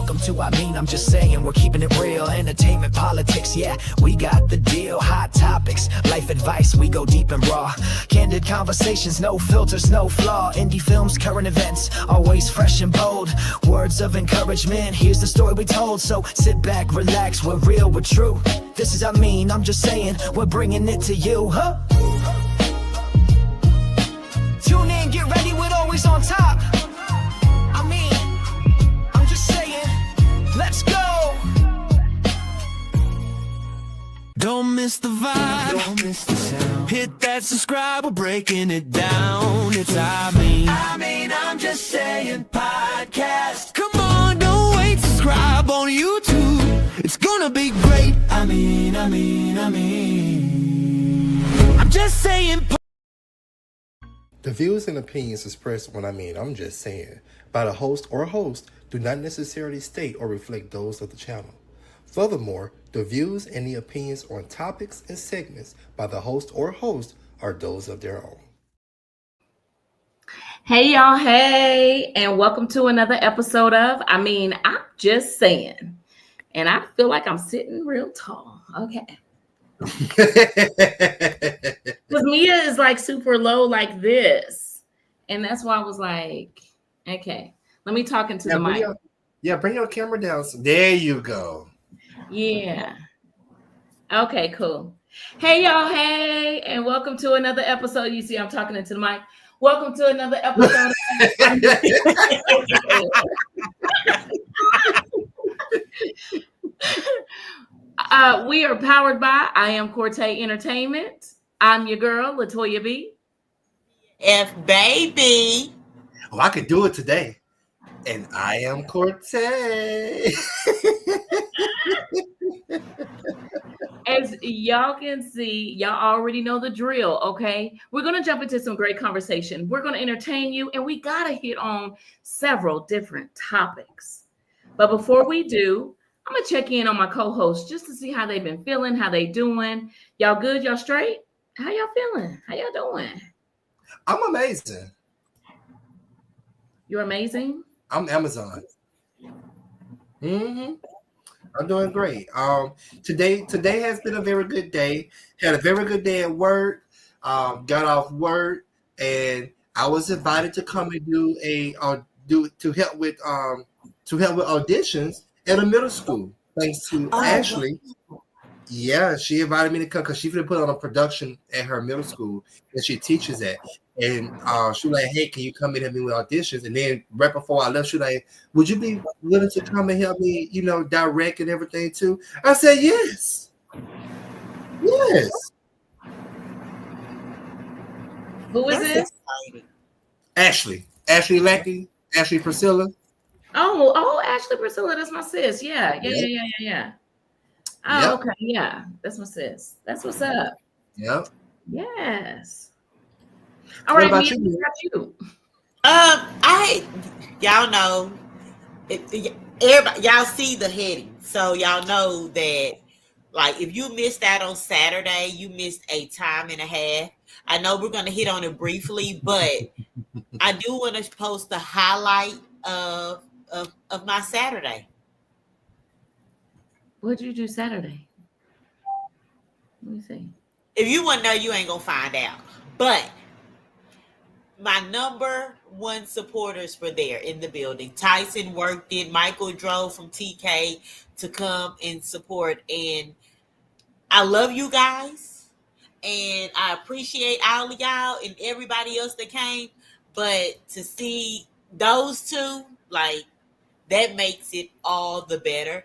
Welcome to I'm just saying, we're keeping it real. Entertainment, politics, yeah, we got the deal. Hot topics, life advice, we go deep and raw. Candid conversations, no filters, no flaw. Indie films, current events, always fresh and bold. Words of encouragement, here's the story we told. So sit back, relax, we're real, we're true. This is I'm just saying, we're bringing it to you, huh? Tune in, get ready with Always on Top. I'm just saying, let's go. Don't miss the vibe, don't miss the sound. Hit that subscribe, we're breaking it down. It's I'm just saying podcast. Come on, don't wait, subscribe on YouTube. It's gonna be great. I'm just saying. The views and opinions expressed when I'm just saying by the host or host do not necessarily state or reflect those of the channel. Furthermore, the views and the opinions on topics and segments by the host or host are those of their own. Hey y'all, hey, and welcome to another episode of I'm just saying. And I feel like I'm sitting real tall. Okay. Because Mia is like super low like this. And that's why I was like, okay, let me talk into the mic. Bring your camera down. There you go. Yeah. Okay, cool. Hey y'all, hey, and welcome to another episode. You see, I'm talking into the mic. Welcome to another episode. We are powered by I Am Corte Entertainment. I'm your girl, Latoya B. F baby. Oh, I could do it today. And I am Corte. As y'all can see, y'all already know the drill, okay? We're going to jump into some great conversation. We're going to entertain you, and we got to hit on several different topics. But before we do, I'm going to check in on my co-hosts just to see how they've been feeling, how they doing. Y'all good? Y'all straight? How y'all feeling? How y'all doing? I'm amazing. You're amazing? I'm Amazon. I'm doing great. Today has been a very good day. Had a very good day at work. Got off work, and I was invited to come and to help with auditions at a middle school. Thanks to Ashley. Yeah, she invited me to come because she's going to put on a production at her middle school that she teaches at. And she was like, hey, can you come and help me with auditions? And then right before I left, she was like, would you be willing to come and help me, direct and everything too? I said, yes. Yes. Who is this? Ashley. Ashley Lackey. Ashley Priscilla. Oh, Ashley Priscilla, that's my sis. Yeah. Oh, yep. Okay, yeah, that's my sis. That's what's up. Yep. Yes. All right, Mia, what about you? Y'all know, everybody, y'all see the heading, so y'all know that. Like, if you missed out on Saturday, you missed a time and a half. I know we're going to hit on it briefly, but I do want to post the highlight of my Saturday. What'd you do Saturday? Let me see. If you want to know, you ain't going to find out. But my number one supporters were there in the building. Tyson worked it. Michael drove from TK to come and support. And I love you guys. And I appreciate all of y'all and everybody else that came. But to see those two, like, that makes it all the better.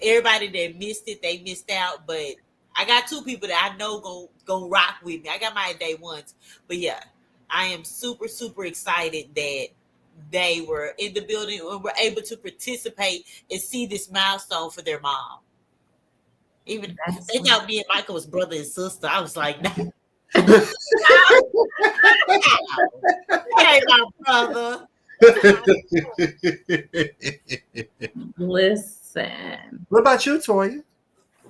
Everybody that missed it, they missed out. But I got two people that I know gonna rock with me. I got my day ones. But yeah, I am super, super excited that they were in the building and were able to participate and see this milestone for their mom. Even they thought me and Michael was brother and sister. I was like, no. Hey, my brother. Listen. What about you, Toya?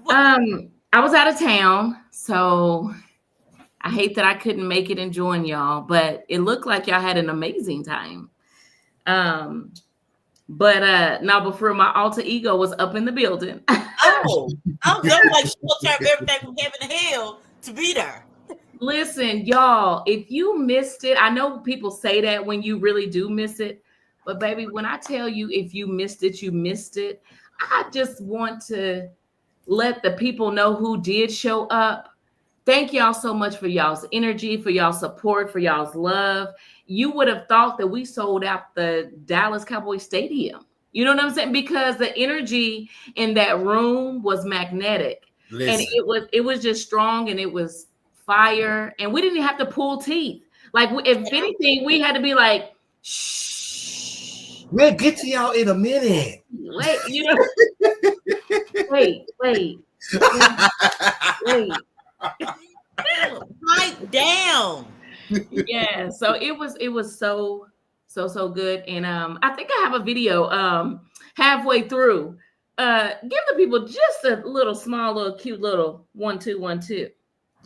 I was out of town, so I hate that I couldn't make it and join y'all, but it looked like y'all had an amazing time. But now before my alter ego was up in the building. Oh, I'm like she will turn everything from heaven to hell to be there. Listen, y'all, if you missed it, I know people say that when you really do miss it, but baby, when I tell you if you missed it, you missed it. I just want to let the people know who did show up. Thank y'all so much for y'all's energy, for y'all's support, for y'all's love. You would have thought that we sold out the Dallas Cowboys Stadium. You know what I'm saying? Because the energy in that room was magnetic. Listen. And it was just strong, and it was fire, and we didn't have to pull teeth. Like, if anything, we had to be like, shh. We'll get to y'all in a minute. Wait, you know, wait. Pipe down. Yeah, so it was so good. And I think I have a video halfway through. Give the people just a little small, little cute little 1 2 1 2.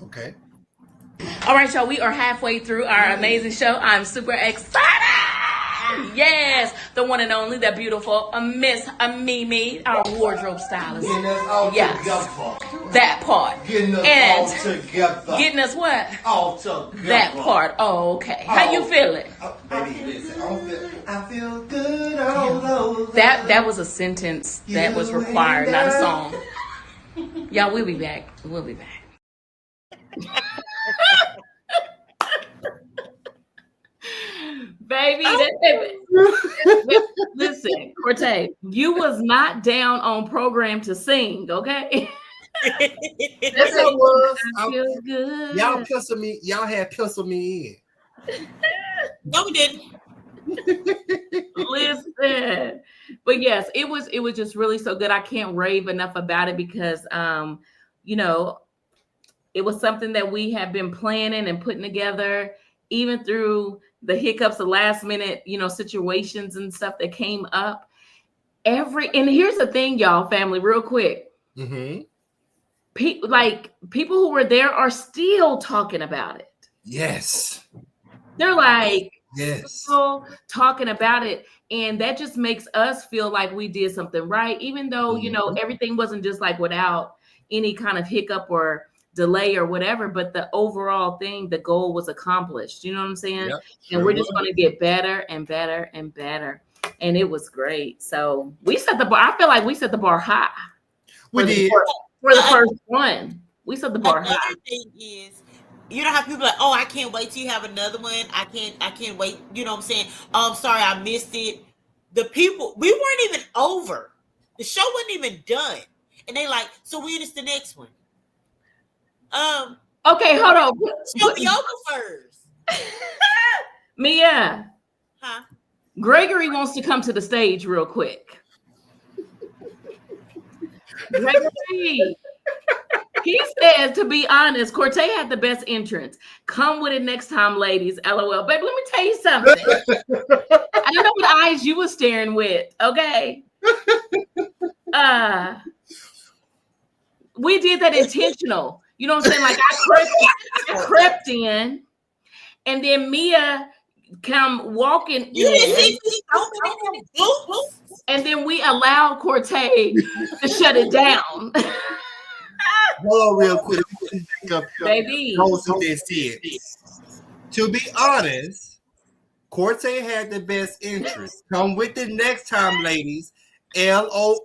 Okay. All right, y'all, we are halfway through our amazing show. I'm super excited. Yes, the one and only, the beautiful Miss Mimi, our wardrobe stylist. Getting us all together. That part. Getting us all together. Getting us what? All together. That part. Oh, okay. How you feeling? Baby, listen, I feel good all over. That was a sentence that was required, not a song. Y'all, we'll be back. We'll be back. Baby, listen, Cortez, you was not down on program to sing, okay? Yes, I was. Feels good. Y'all had penciled me in. No, we didn't. Listen, but yes, it was just really so good. I can't rave enough about it because you know, it was something that we have been planning and putting together, even through the hiccups, the last minute, you know, situations and stuff that came up. And here's the thing, y'all, family, real quick. Mm-hmm. People who were there are still talking about it. Yes. They're like, yes, still talking about it. And that just makes us feel like we did something right, even though, you know, everything wasn't just like without any kind of hiccup or delay or whatever, but the overall thing, the goal was accomplished. You know what I'm saying? Yep, sure, and we're just going to get better and better and better. And it was great. So we set the bar. I feel like we set the bar high. We did. For the first one. We set the bar high. Another thing is, you know how people are like, oh, I can't wait till you have another one. I can't wait. You know what I'm saying? I'm sorry, I missed it. The people, we weren't even over. The show wasn't even done. And they like, so when is the next one? Okay, hold on. Show me over first. Mia. Huh? Gregory wants to come to the stage real quick. Gregory. He says, to be honest, Cortez had the best entrance. Come with it next time, ladies. LOL. Baby, let me tell you something. I don't know what eyes you were staring with, okay? We did that intentional. You know what I'm saying? Like I crept in, and then Mia come walking in. And then we allowed Cortez to shut it down. Hold on real quick. Baby. To be honest, Cortez had the best interest. Come with it next time, ladies. LOL.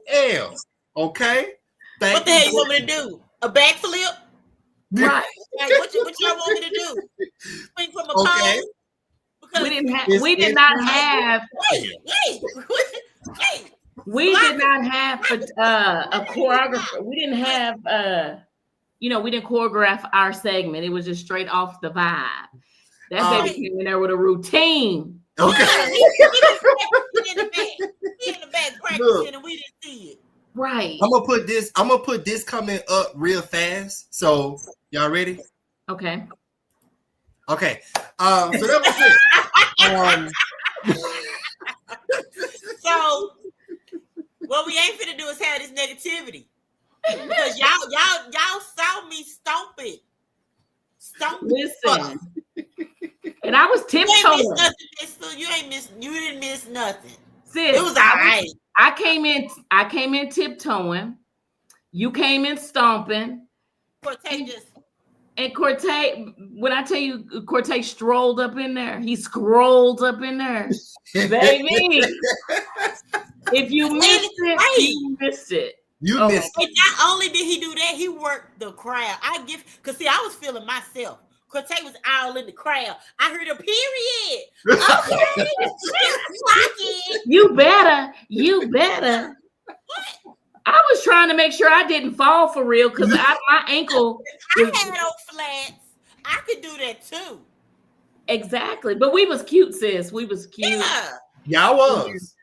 Okay? What the hell you want me to do? A backflip? Right. Like, what y'all want me to do? Swing from a pole? Because we did not have a choreographer. We didn't have we didn't choreograph our segment. It was just straight off the vibe. That baby came in there with a routine. Okay. He in the back practicing and we didn't see it. Right. I'm gonna put this coming up real fast. So y'all ready? Okay. Okay. So that was it. So what we ain't finna do is have this negativity. Because y'all saw me stomping. Listen. And I was tiptoeing. You didn't miss nothing. Sis, It was all right. I came in tiptoeing. You came in stomping. Cortez just And Cortez, when I tell you Cortez strolled up in there, he scrolled up in there. Baby. If you missed it, you missed it. You missed it. And not only did he do that, he worked the crowd. Because see, I was feeling myself. Cortez was all in the crowd. I heard a period. Okay. You better. What? I was trying to make sure I didn't fall for real because my ankle. I had no flats. I could do that too. Exactly. But we was cute, sis. We was cute. Yeah. Y'all was.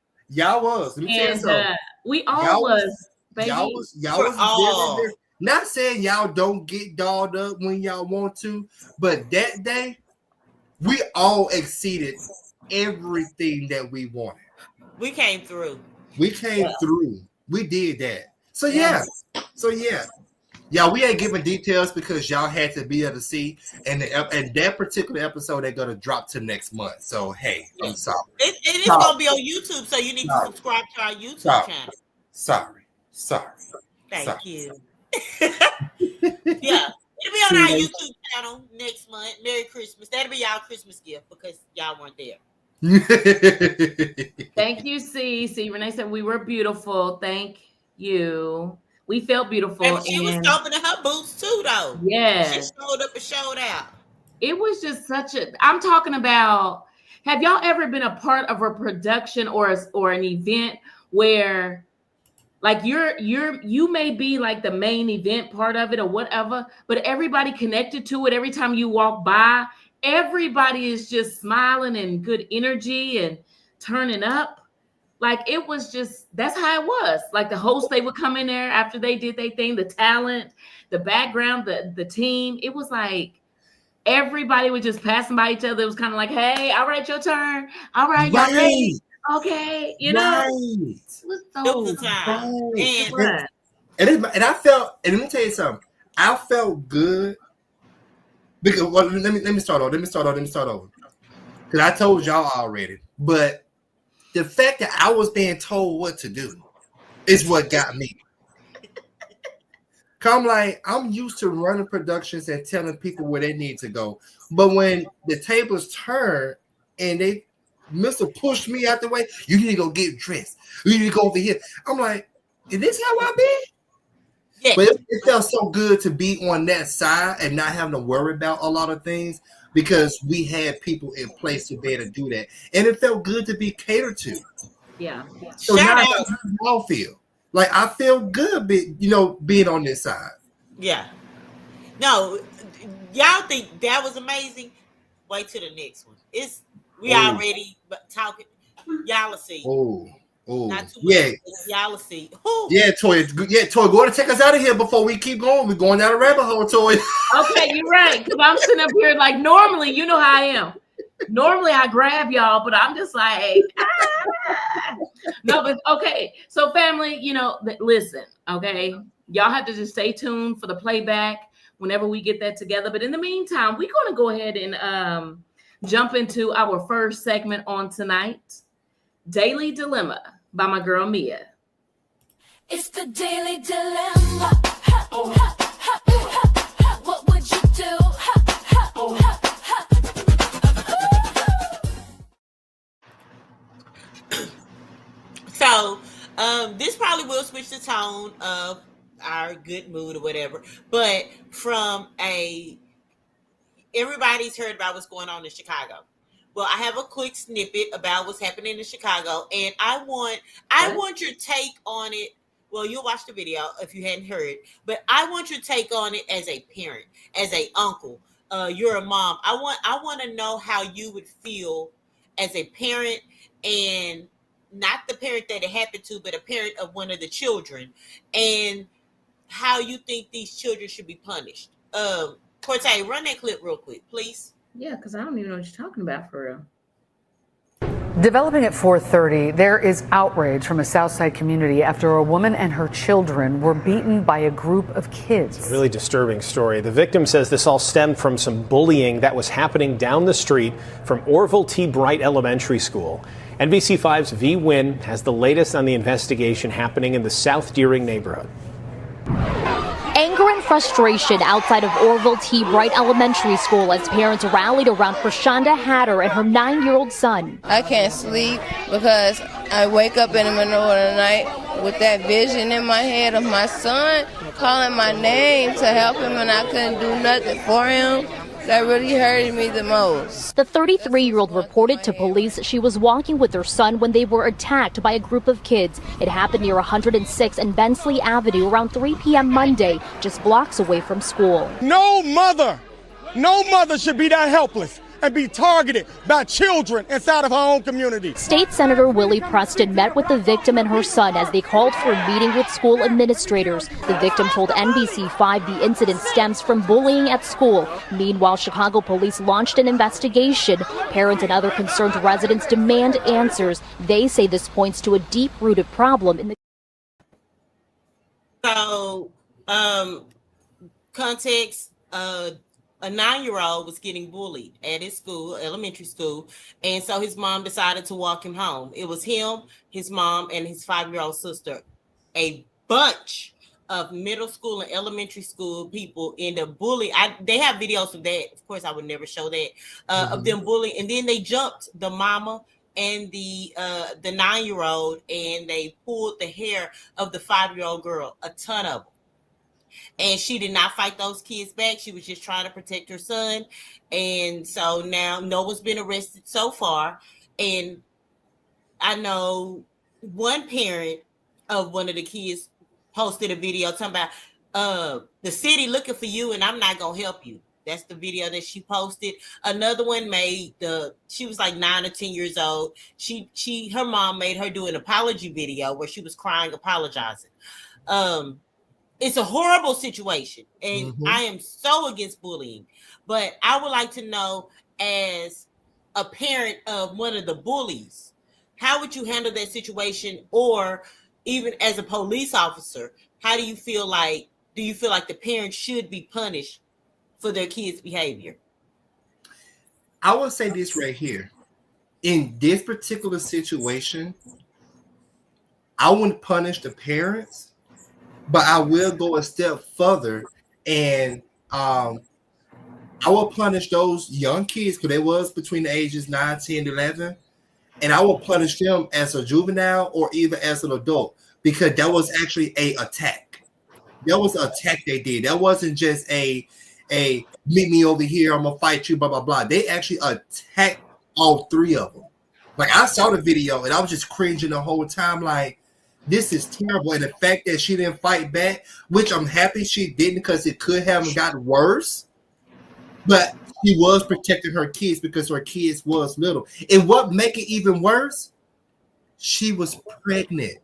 Let me tell you something. We all was. Baby. Y'all was very. Not saying y'all don't get dolled up when y'all want to, but that day, we all exceeded everything that we wanted. We came through. We did that. So yeah. Yeah, we ain't giving details because y'all had to be able to see. And that particular episode, they're going to drop to next month. So, hey, I'm sorry. It is going to be on YouTube, so you need to subscribe to our YouTube channel. Sorry. Thank you. Yeah, it'll be on our YouTube channel next month. Merry Christmas. That'll be y'all Christmas gift because y'all weren't there. Thank you, C. Renee said we were beautiful. Thank you. We felt beautiful. And she was stomping in her boots too, though. Yeah. She showed up and showed out. It was just I'm talking about, have y'all ever been a part of a production or an event where like you may be like the main event part of it or whatever, but everybody connected to it every time you walk by, everybody is just smiling and good energy and turning up. Like it was just, that's how it was. Like the host, they would come in there after they did their thing, the talent, the background, the team. It was like everybody was just passing by each other. It was kind of like, hey, all right, your turn. All right, y'all ready? Okay, you know. It was so fun. And I felt, and let me tell you something. I felt good because let me start over. Because I told y'all already, but the fact that I was being told what to do is what got me. I'm used to running productions and telling people where they need to go. But when the tables turn and Mr. pushed me out the way, you need to go get dressed. You need to go over here. I'm like, is this how I be? Yeah. But it felt so good to be on that side and not having to worry about a lot of things because we had people in place to be able to do that. And it felt good to be catered to. Yeah. So now how do y'all feel? Like, I feel good, being on this side. Yeah. No, y'all think that was amazing? Wait till the next one. We already talking. Y'all will see. Not too much. Y'all will see. Yeah, Toy. Go ahead and take us out of here before we keep going. We're going down a rabbit hole, Toy. Okay, you're right. Because I'm sitting up here like normally, you know how I am. Normally I grab y'all, but I'm just like, No, but okay. So family, listen, okay. Y'all have to just stay tuned for the playback whenever we get that together. But in the meantime, we're going to go ahead and jump into our first segment on tonight, Daily Dilemma by my girl Mia. It's the Daily Dilemma. What would you do? So, this probably will switch the tone of our good mood or whatever, but from everybody's heard about what's going on in Chicago. Well, I have a quick snippet about what's happening in Chicago, and I want your take on it. Well, you'll watch the video if you hadn't heard, but I want your take on it as a parent, as a uncle. You're a mom. I want to know how you would feel as a parent, and not the parent that it happened to, but a parent of one of the children, and how you think these children should be punished. Cortez, run that clip real quick, please. Yeah, because I don't even know what you're talking about for real. Developing at 4:30, there is outrage from a Southside community after a woman and her children were beaten by a group of kids. It's a really disturbing story. The victim says this all stemmed from some bullying that was happening down the street from Orville T. Bright Elementary School. NBC5's V. Wynn has the latest on the investigation happening in the South Deering neighborhood. Anger and frustration outside of Orville T. Bright Elementary School as parents rallied around Prashanda Hatter and her 9-year-old son. I can't sleep because I wake up in the middle of the night with that vision in my head of my son calling my name to help him, and I couldn't do nothing for him. That really hurted me the most. The 33-year-old reported to police she was walking with her son when they were attacked by a group of kids. It happened near 106 and Bensley Avenue around 3 p.m. Monday, just blocks away from school. No mother should be that helpless and be targeted by children inside of her own community. State Senator Willie Preston met with the victim and her son as they called for a meeting with school administrators. The victim told NBC5 the incident stems from bullying at school. Meanwhile, Chicago police launched an investigation. Parents and other concerned residents demand answers. They say this points to a deep-rooted problem in the... So, context, a 9-year-old was getting bullied at his school, elementary school, and so his mom decided to walk him home. It was him, his mom, and his 5-year-old sister. A bunch of middle school and elementary school people end up bullying. They have videos of that. Of course, I would never show that, of them bullying. And then they jumped the mama and the 9-year-old, and they pulled the hair of the 5-year-old girl, a ton of them. And she did not fight those kids back. She was just trying to protect her son. And so now no one's been arrested so far. And I know one parent of one of the kids posted a video talking about the city looking for you and I'm not going to help you. That's the video that she posted. Another one she was like 9 or 10 years old. Her mom made her do an apology video where she was crying, apologizing. It's a horrible situation, and I am so against bullying. But I would like to know, as a parent of one of the bullies, how would you handle that situation? Or even as a police officer, how do you feel like the parents should be punished for their kids' behavior? I will say this right here. In this particular situation, I wouldn't punish the parents, but I will go a step further, and I will punish those young kids, because they was between the ages 9, 10, 11, and I will punish them as a juvenile or even as an adult, because that was actually a attack. That was an attack they did. That wasn't just a meet me over here, I'm gonna fight you, blah blah blah. They actually attacked all three of them. Like, I saw the video and I was just cringing the whole time, like, this is terrible. And the fact that she didn't fight back, which I'm happy she didn't, because it could have gotten worse. But she was protecting her kids because her kids was little. And what make it even worse, she was pregnant.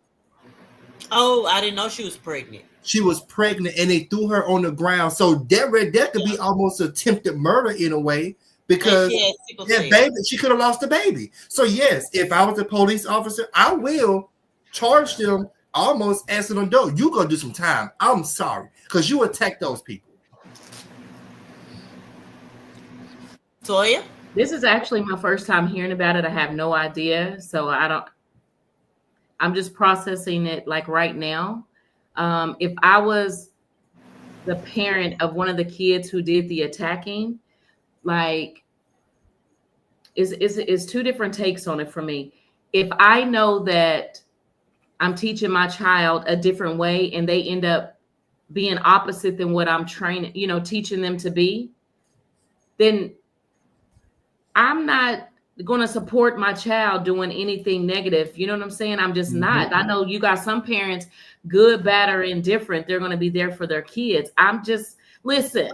Oh, I didn't know she was pregnant. She was pregnant, and they threw her on the ground. So that could be almost attempted murder in a way, because that baby, she could have lost the baby. So yes, if I was a police officer, I will charge them almost as an adult. You gonna do some time. I'm sorry, because you attacked those people. Toya? This is actually my first time hearing about it. I have no idea. So I'm just processing it like right now. If I was the parent of one of the kids who did the attacking, like, is two different takes on it for me. If I know that I'm teaching my child a different way and they end up being opposite than what I'm training, teaching them to be, then I'm not going to support my child doing anything negative. You know what I'm saying? I'm just not. I know you got some parents, good, bad, or indifferent. They're going to be there for their kids. Listen,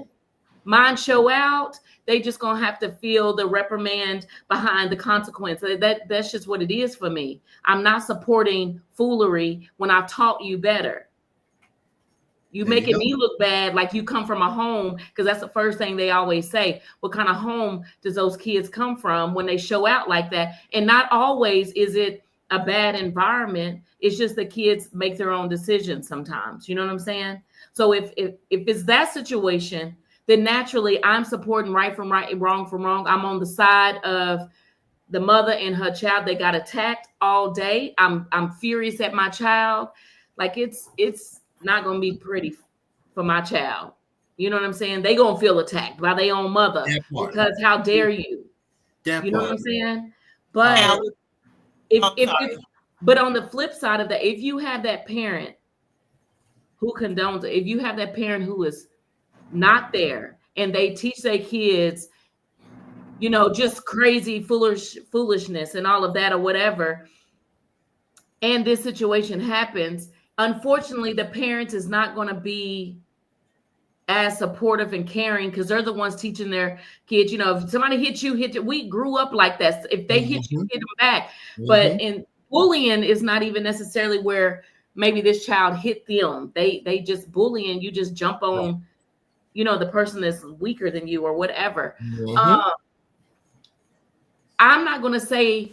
mine show out. They just going to have to feel the reprimand behind the consequence. That's just what it is for me. I'm not supporting foolery when I've taught you better. You making me look bad, like you come from a home, because that's the first thing they always say. What kind of home does those kids come from when they show out like that? And not always is it a bad environment. It's just the kids make their own decisions sometimes. You know what I'm saying? So if it's that situation, then naturally I'm supporting right from right, wrong from wrong. I'm on the side of the mother and her child, they got attacked all day. I'm furious at my child. Like it's not gonna be pretty for my child. You know what I'm saying? They gonna feel attacked by their own mother because how dare you? You know what I'm saying? But but on the flip side of that, if you have that parent who condones it, if you have that parent who is not there and they teach their kids, you know, just crazy foolishness and all of that or whatever, and this situation happens, unfortunately, the parent is not going to be as supportive and caring because they're the ones teaching their kids. You know, if somebody hits you, we grew up like that. If they hit you, hit them back. But in bullying is not even necessarily where maybe this child hit them. They just bullying. You just jump on, you know, the person that's weaker than you or whatever. I'm not going to say,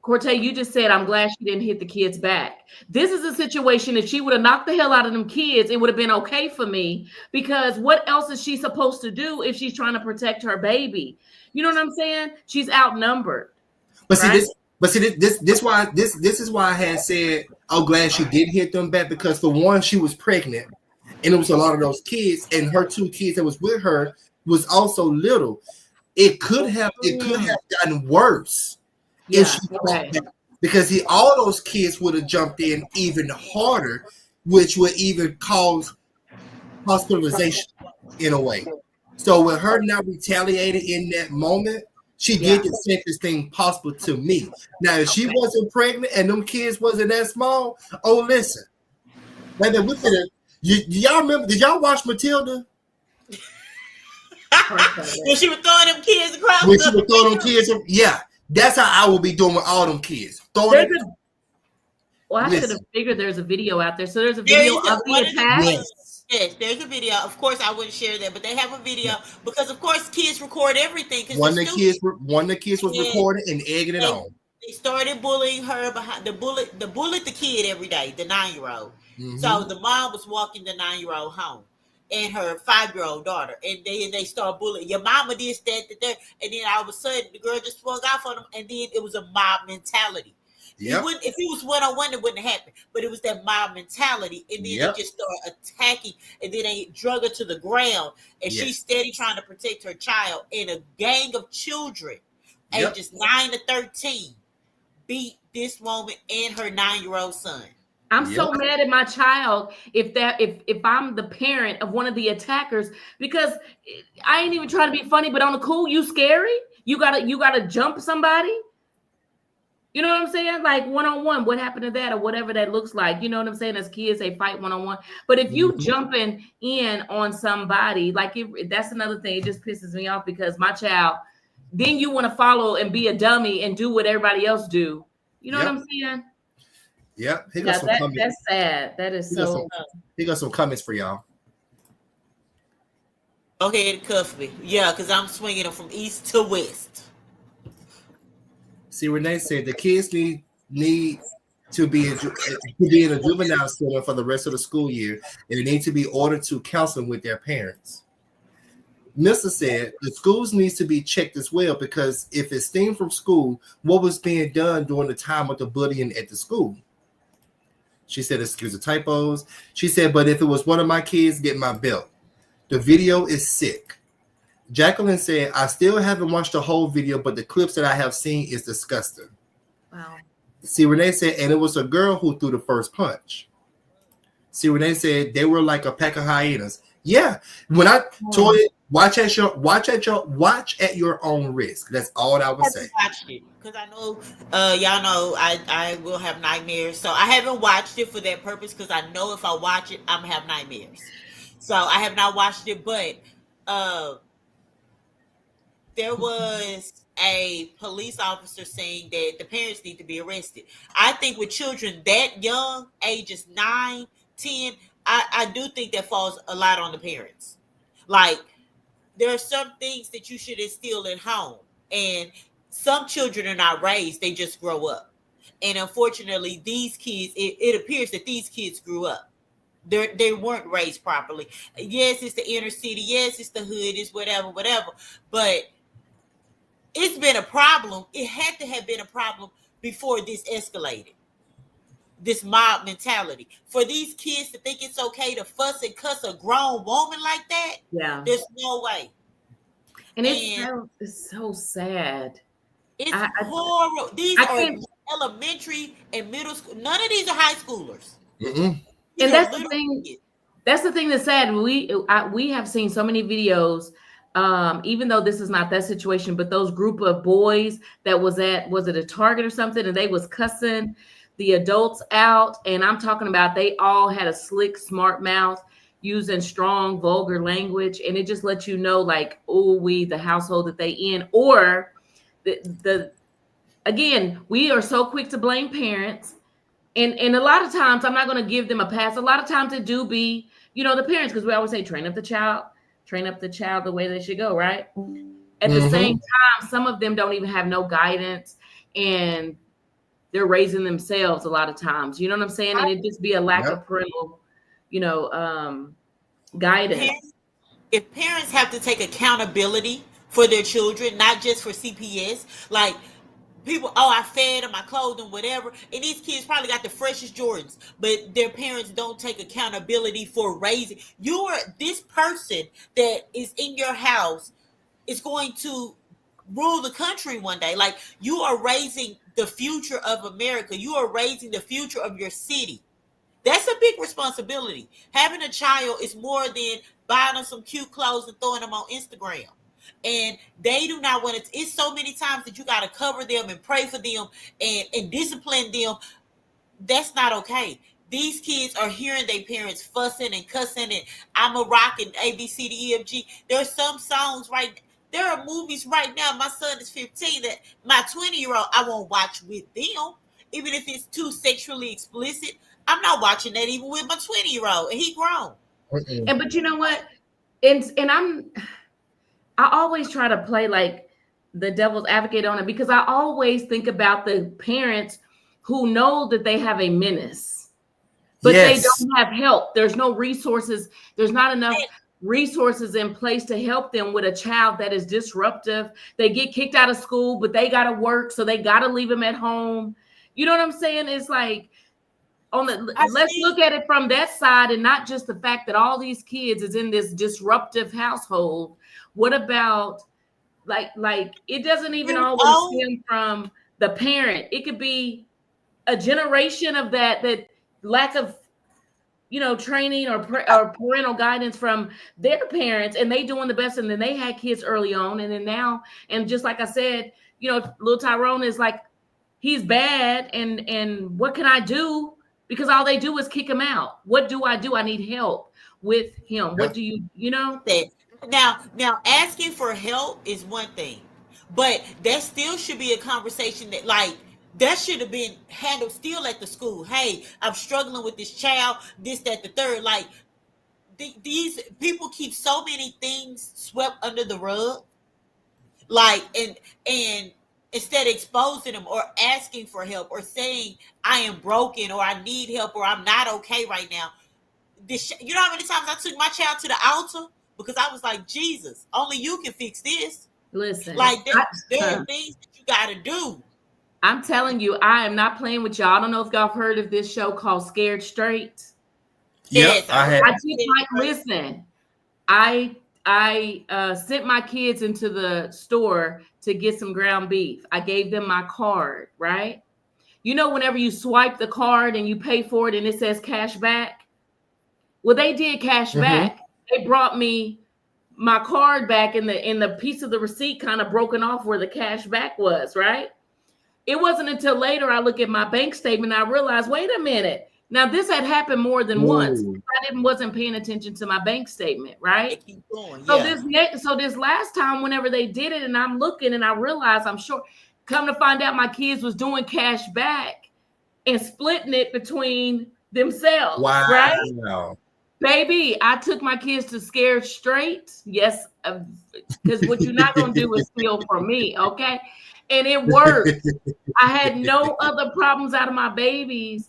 Cortez, you just said, I'm glad she didn't hit the kids back. This is a situation, if she would have knocked the hell out of them kids, it would have been okay for me, because what else is she supposed to do if she's trying to protect her baby? You know what I'm saying? She's outnumbered. But see, this is why I had said, oh, glad she did hit them back, because for one, she was pregnant, and it was a lot of those kids, and her 2 kids that was with her was also little. It could have gotten worse. Because all those kids would have jumped in even harder, which would even cause hospitalization in a way. So with her not retaliating in that moment, she did the safest thing possible to me. Now, if she wasn't pregnant and them kids wasn't that small, oh, listen. Y'all remember, did y'all watch Matilda? When she was throwing them kids across. When she was throwing them kids, yeah. That's how I will be doing with all them kids. I should have figured there's a video out there. So there's a video of the attack. Yes, there's a video. Of course, I wouldn't share that, but they have a video because, of course, kids record everything. One of the kids was recording and egging it on. They started bullying her behind the bullet the kid every day, the 9-year-old. So the mom was walking the 9-year-old home and her 5-year-old daughter, and they start bullying. Your mama did that, and then all of a sudden the girl just swung off on them, and then it was a mob mentality. If it was one-on-one, it wouldn't have happened, but it was that mob mentality, and then they just started attacking, and then they drug her to the ground, and she's steady trying to protect her child, and a gang of children, ages 9 to 13, beat this woman and her 9-year-old son. I'm so mad at my child if I'm the parent of one of the attackers, because I ain't even trying to be funny, but on the cool, you scary. You gotta jump somebody. You know what I'm saying? Like one-on-one, what happened to that or whatever that looks like. You know what I'm saying? As kids, they fight one-on-one. But if you jumping in on somebody, like that's another thing. It just pisses me off because my child, then you want to follow and be a dummy and do what everybody else do. You know what I'm saying? Yep. That's sad. That is so. He got some comments for y'all. Go ahead and cuff me. Yeah, because I'm swinging them from east to west. See, Renee said the kids need to be in a juvenile center for the rest of the school year, and they need to be ordered to counseling with their parents. Mr. said the schools needs to be checked as well, because if it's stemmed from school, what was being done during the time of the bullying at the school? She said, excuse the typos. She said, but if it was one of my kids, get my belt. The video is sick. Jacqueline said, I still haven't watched the whole video, but the clips that I have seen is disgusting. Wow. See, Renee said, and it was a girl who threw the first punch. See, Renee said, they were like a pack of hyenas. Yeah. When I told it, watch at your own risk. That's all I would say. Watched it because I know y'all know I will have nightmares. So I haven't watched it for that purpose, because I know if I watch it, I'm gonna have nightmares. So I have not watched it, but there was a police officer saying that the parents need to be arrested. I think with children that young, ages 9, 10, I do think that falls a lot on the parents. Like, there are some things that you should instill at home, and some children are not raised, they just grow up. And unfortunately, these kids, it appears that these kids grew up. They weren't raised properly. Yes, it's the inner city. Yes, it's the hood. It's whatever. But it's been a problem. It had to have been a problem before this escalated. This mob mentality. For these kids to think it's okay to fuss and cuss a grown woman like that, there's no way. And it's so sad. It's horrible. These are elementary and middle school. None of these are high schoolers. And that's the thing. That's the thing that's sad. We have seen so many videos, even though this is not that situation, but those group of boys that was it a Target or something, and they was cussing the adults out. And I'm talking about they all had a slick, smart mouth, using strong, vulgar language, and it just lets you know, like, the household that they in, or again, we are so quick to blame parents, and a lot of times I'm not going to give them a pass. A lot of times it do be, the parents, because we always say train up the child the way they should go, right? At the same time, some of them don't even have no guidance, and they're raising themselves a lot of times. You know what I'm saying? And it just be a lack of parental, guidance. If parents have to take accountability for their children, not just for CPS, like people, I fed them, I clothed them, whatever. And these kids probably got the freshest Jordans, but their parents don't take accountability for raising. This person that is in your house is going to rule the country one day. Like, you are raising the future of America. You are raising the future of your city. That's a big responsibility. Having a child is more than buying them some cute clothes and throwing them on Instagram. And they do not want to. It's so many times that you got to cover them and pray for them and discipline them. That's not okay. These kids are hearing their parents fussing and cussing and I'm a rock and A, B, C, D, E, F, G. There's some songs there are movies right now. My son is 15 that my 20-year-old, I won't watch with them. Even if it's too sexually explicit, I'm not watching that even with my 20-year-old, and he grown. And but you know what? And I always try to play like the devil's advocate on it, because I always think about the parents who know that they have a menace, but they don't have help. There's no resources. There's not enough resources in place to help them with a child that is disruptive. They get kicked out of school, but they got to work, so they got to leave them at home. You know what I'm saying? It's like, let's look at it from that side, and not just the fact that all these kids is in this disruptive household. What about like it doesn't even always stem from the parent. It could be a generation of that lack of training or parental guidance from their parents, and they doing the best, and then they had kids early on, and then now, and just like I said, little Tyrone is like, he's bad, and what can I do? Because all they do is kick him out. What do? I need help with him. What do you Now asking for help is one thing, but that still should be a conversation that should have been handled still at the school. Hey, I'm struggling with this child, this, that, the third. Like, these people keep so many things swept under the rug. Like, and instead of exposing them or asking for help or saying, I am broken or I need help or I'm not okay right now. You know how many times I took my child to the altar because I was like, Jesus, only you can fix this. Listen. Like, there are things that you got to do. I'm telling you, I am not playing with y'all. I don't know if y'all have heard of this show called Scared Straight. Yes, I have. Listen, I sent my kids into the store to get some ground beef. I gave them my card, right? Whenever you swipe the card and you pay for it and it says cash back. Well, they did cash back. They brought me my card back, and the piece of the receipt kind of broken off where the cash back was, right? It wasn't until later I look at my bank statement and I realized, wait a minute. Now, this had happened more than once. I wasn't paying attention to my bank statement, right? So this last time, whenever they did it, and I'm looking and I realized, I'm sure, come to find out my kids was doing cash back and splitting it between themselves, right? Baby, I took my kids to Scared Straight. Yes, because what you're not going to do is steal from me, okay? And it worked. I had no other problems out of my babies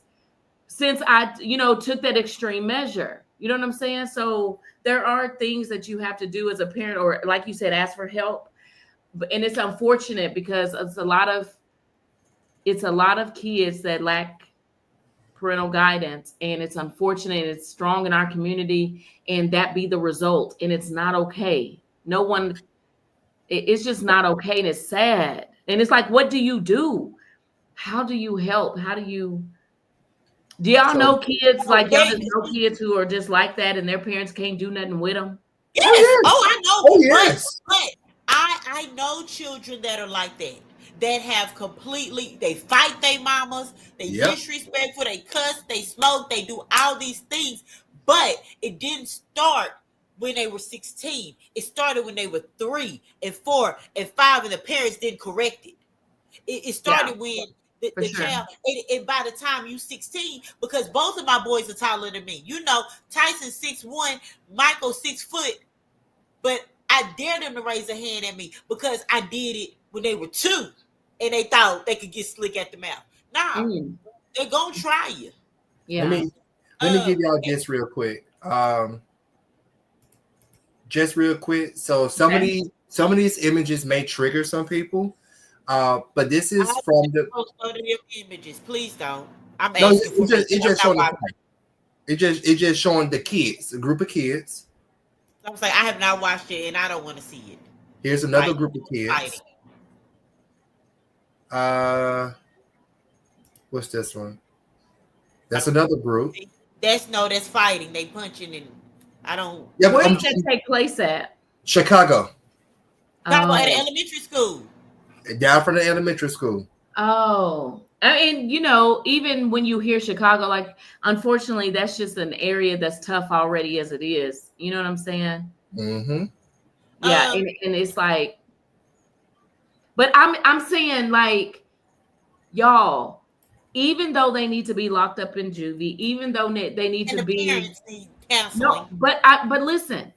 since I, took that extreme measure. You know what I'm saying? So there are things that you have to do as a parent, or like you said, ask for help. and it's unfortunate because it's a lot of kids that lack parental guidance, and it's unfortunate. It's strong in our community, and that be the result, and it's not okay. No one, it's just not okay, and it's sad. And it's like, what do you do? How do you help? Do y'all know kids like y'all just know kids who are just like that, and their parents can't do nothing with them? Yes. I know. Oh, yes. But I know children that are like that. That have they fight their mamas, they disrespectful, they cuss, they smoke, they do all these things. But it didn't start when they were 16. It started when they were 3 and 4 and 5, and the parents didn't correct it. It started when the child, and by the time you 16, because both of my boys are taller than me. You know, Tyson 6'1", Michael 6 foot, but I dare them to raise a hand at me because I did it when they were 2. And they thought they could get slick at the mouth. Nah, they're gonna try you. Yeah. Let me give y'all this real quick. Just real quick. So some of these images may trigger some people. But this is from the images. Please don't. It's just showing the kids, a group of kids. I was like, I have not watched it, and I don't want to see it. Here's another group of kids. Fighting. What's this one? That's another group. That's fighting. They punching, and I don't. Yeah, where did that take place at? Chicago. At an elementary school. Down from the elementary school. Oh, and you know, even when you hear Chicago, like, unfortunately, that's just an area that's tough already as it is. You know what I'm saying? Mm-hmm. Yeah, and it's like, but I'm saying, like, y'all, even though they need to be locked up in juvie, even though they need to be counseling. but listen,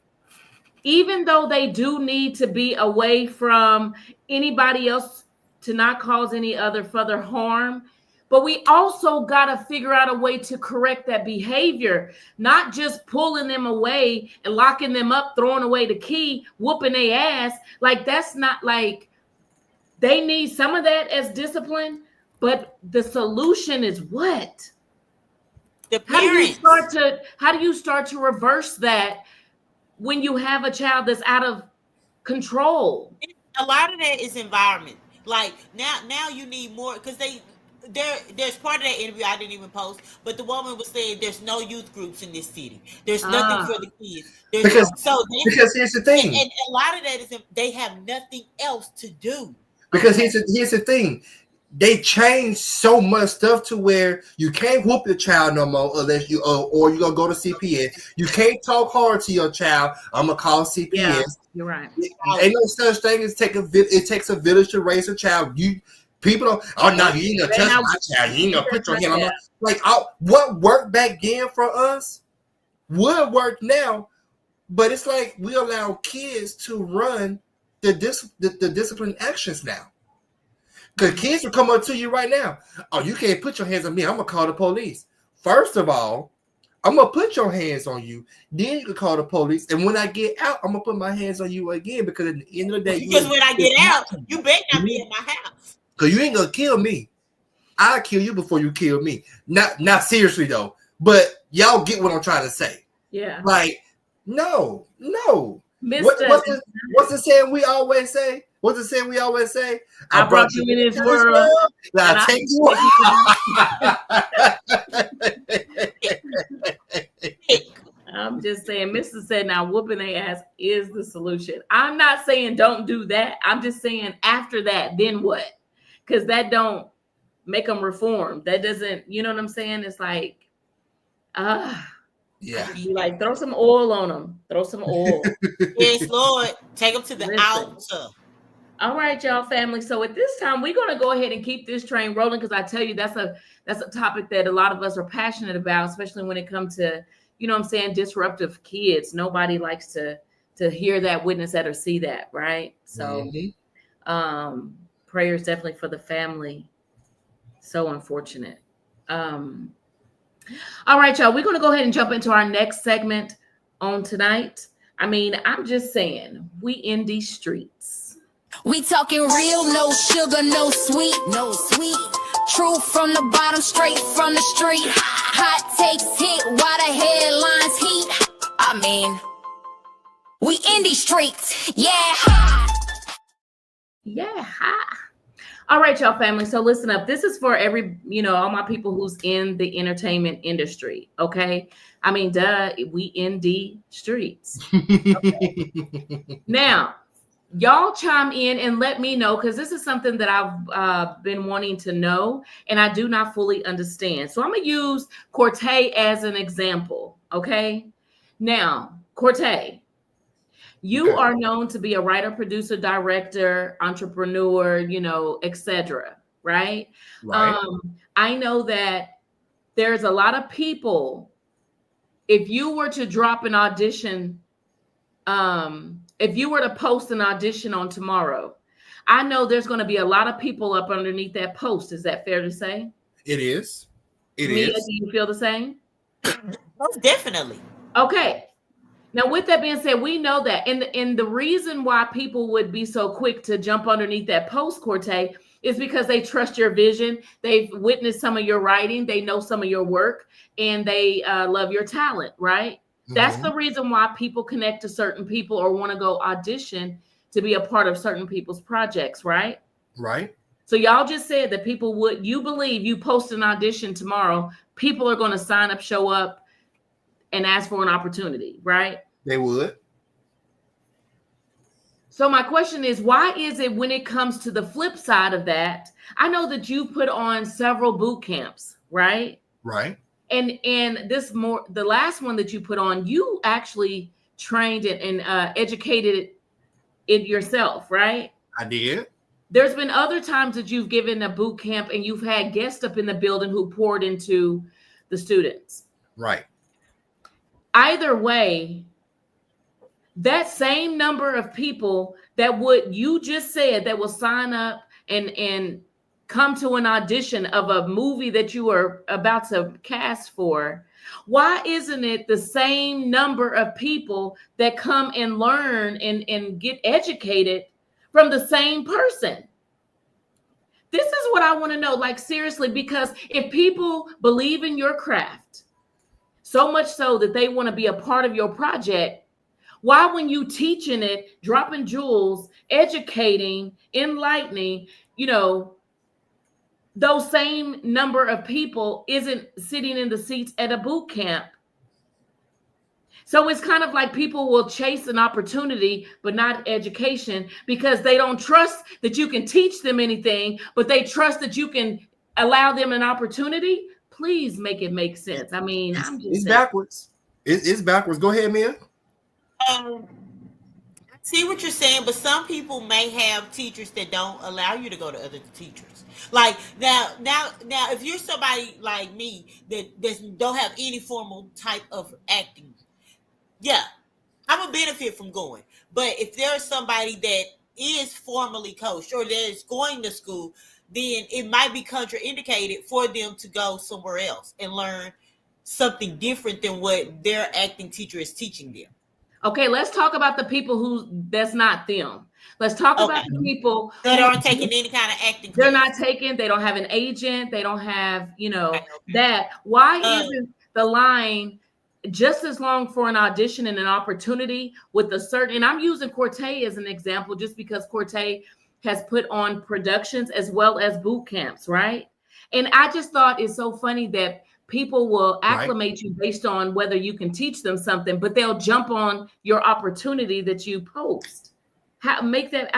even though they do need to be away from anybody else to not cause any other further harm, but we also got to figure out a way to correct that behavior, not just pulling them away and locking them up, throwing away the key, whooping their ass. Like, that's not, like, they need some of that as discipline, but the solution is what? The How parents. do you start to reverse that when you have a child that's out of control? A lot of that is environment. Like, now you need more, because there's part of that interview I didn't even post, but the woman was saying there's no youth groups in this city. There's nothing for the kids. Because here's the thing. And a lot of that is they have nothing else to do. Because here's the thing. They changed so much stuff to where you can't whoop your child no more unless you or you're gonna go to CPS. You can't talk hard to your child. I'm gonna call CPS. Yeah, you're right. Ain't no such thing as it takes a village to raise a child. People don't. Oh no, you ain't gonna touch my child. You ain't gonna put your hand on my. Like, what worked back then for us would work now, but it's like we allow kids to run the discipline actions now. Because kids will come up to you right now. Oh, you can't put your hands on me. I'm going to call the police. First of all, I'm going to put your hands on you. Then you can call the police. And when I get out, I'm going to put my hands on you again. Because at the end of the day, because when I get out, you better not be in my house. Because you ain't going to kill me. I'll kill you before you kill me. Not seriously, though. But y'all get what I'm trying to say. Yeah. Like, no. What's the saying we always say? What's the saying we always say? I brought you in this world. I take you. I'm just saying, Mr. said now whooping their ass is the solution. I'm not saying don't do that. I'm just saying after that, then what? Because that don't make them reform. That doesn't, you know what I'm saying? It's like, yeah. Like, throw some oil on them. Throw some oil. Yes, Lord. Take them to the altar. All right, y'all, family. So at this time, we're going to go ahead and keep this train rolling, because I tell you, that's a topic that a lot of us are passionate about, especially when it comes to, you know what I'm saying, disruptive kids. Nobody likes to hear that, witness that, or see that, right? So prayers definitely for the family. So unfortunate. All right, y'all, we're going to go ahead and jump into our next segment on tonight. I mean, I'm just saying, we in these streets. We talking real, no sugar, no sweet, no sweet. Truth from the bottom, straight from the street. Hot takes hit while the headlines heat. I mean, we in these streets, yeah. Yeah. All right, y'all family. So listen up. This is for every, all my people who's in the entertainment industry. Okay. I mean, duh, we in the streets. Okay. Now, y'all chime in and let me know, because this is something that I've been wanting to know and I do not fully understand. So I'm going to use Cortez as an example. Okay. Now, Cortez, you are known to be a writer, producer, director, entrepreneur, etc. Right? Right. I know that there's a lot of people, if you were to drop an audition, if you were to post an audition on tomorrow, I know there's going to be a lot of people up underneath that post. Is that fair to say? It is. Mia, do you feel the same? Most definitely. Okay. Now, with that being said, we know that. And the reason why people would be so quick to jump underneath that post, Cortez, is because they trust your vision. They've witnessed some of your writing. They know some of your work, and they love your talent, right? Mm-hmm. That's the reason why people connect to certain people or want to go audition to be a part of certain people's projects, right? Right. So y'all just said that you believe you post an audition tomorrow, people are going to sign up, show up, and ask for an opportunity, right? They would. So my question is, why is it when it comes to the flip side of that, I know that you put on several boot camps, right? Right. And the last one that you put on, you actually trained it and educated it yourself, right? I did. There's been other times that you've given a boot camp and you've had guests up in the building who poured into the students. Right. Either way, that same number of people that you just said that will sign up and come to an audition of a movie that you are about to cast for, why isn't it the same number of people that come and learn and get educated from the same person? This is what I want to know, like seriously, because if people believe in your craft so much so that they want to be a part of your project, why, when you teaching it, dropping jewels, educating, enlightening, those same number of people isn't sitting in the seats at a boot camp? So it's kind of like people will chase an opportunity, but not education, because they don't trust that you can teach them anything, but they trust that you can allow them an opportunity. Please make it make sense. I mean, it's backwards. It's backwards. Go ahead, Mia. See what you're saying, but some people may have teachers that don't allow you to go to other teachers. Like now, if you're somebody like me that don't have any formal type of acting, yeah, I'm a benefit from going. But if there's somebody that is formally coached or that is going to school, then it might be contraindicated for them to go somewhere else and learn something different than what their acting teacher is teaching them. Okay, let's talk about the people that's not them. Let's talk about the people that aren't taking any kind of acting. They're not taking, they don't have an agent, they don't have, that. Why isn't the line just as long for an audition and an opportunity with a certain, and I'm using Cortez as an example just because Cortez has put on productions as well as boot camps, right? And I just thought it's so funny that people will acclimate you based on whether you can teach them something, but they'll jump on your opportunity that you post. I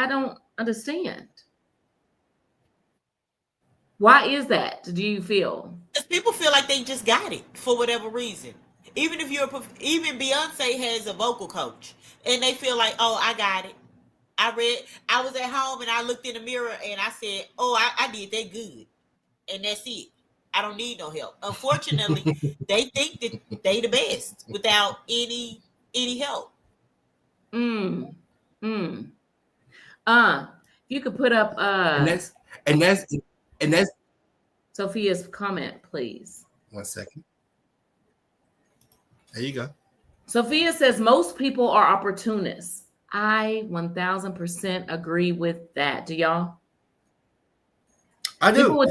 don't understand. Why is that? Do you feel? Because people feel like they just got it for whatever reason. Even Beyonce has a vocal coach and they feel like, oh, I got it. I was at home and I looked in the mirror and I said, oh, I did that good. And that's it. I don't need no help. Unfortunately, they think that they the best without any help. You could put up and that's Sophia's comment, please. 1 second. There you go. Sophia says most people are opportunists. I 1000% agree with that. Do y'all? I do,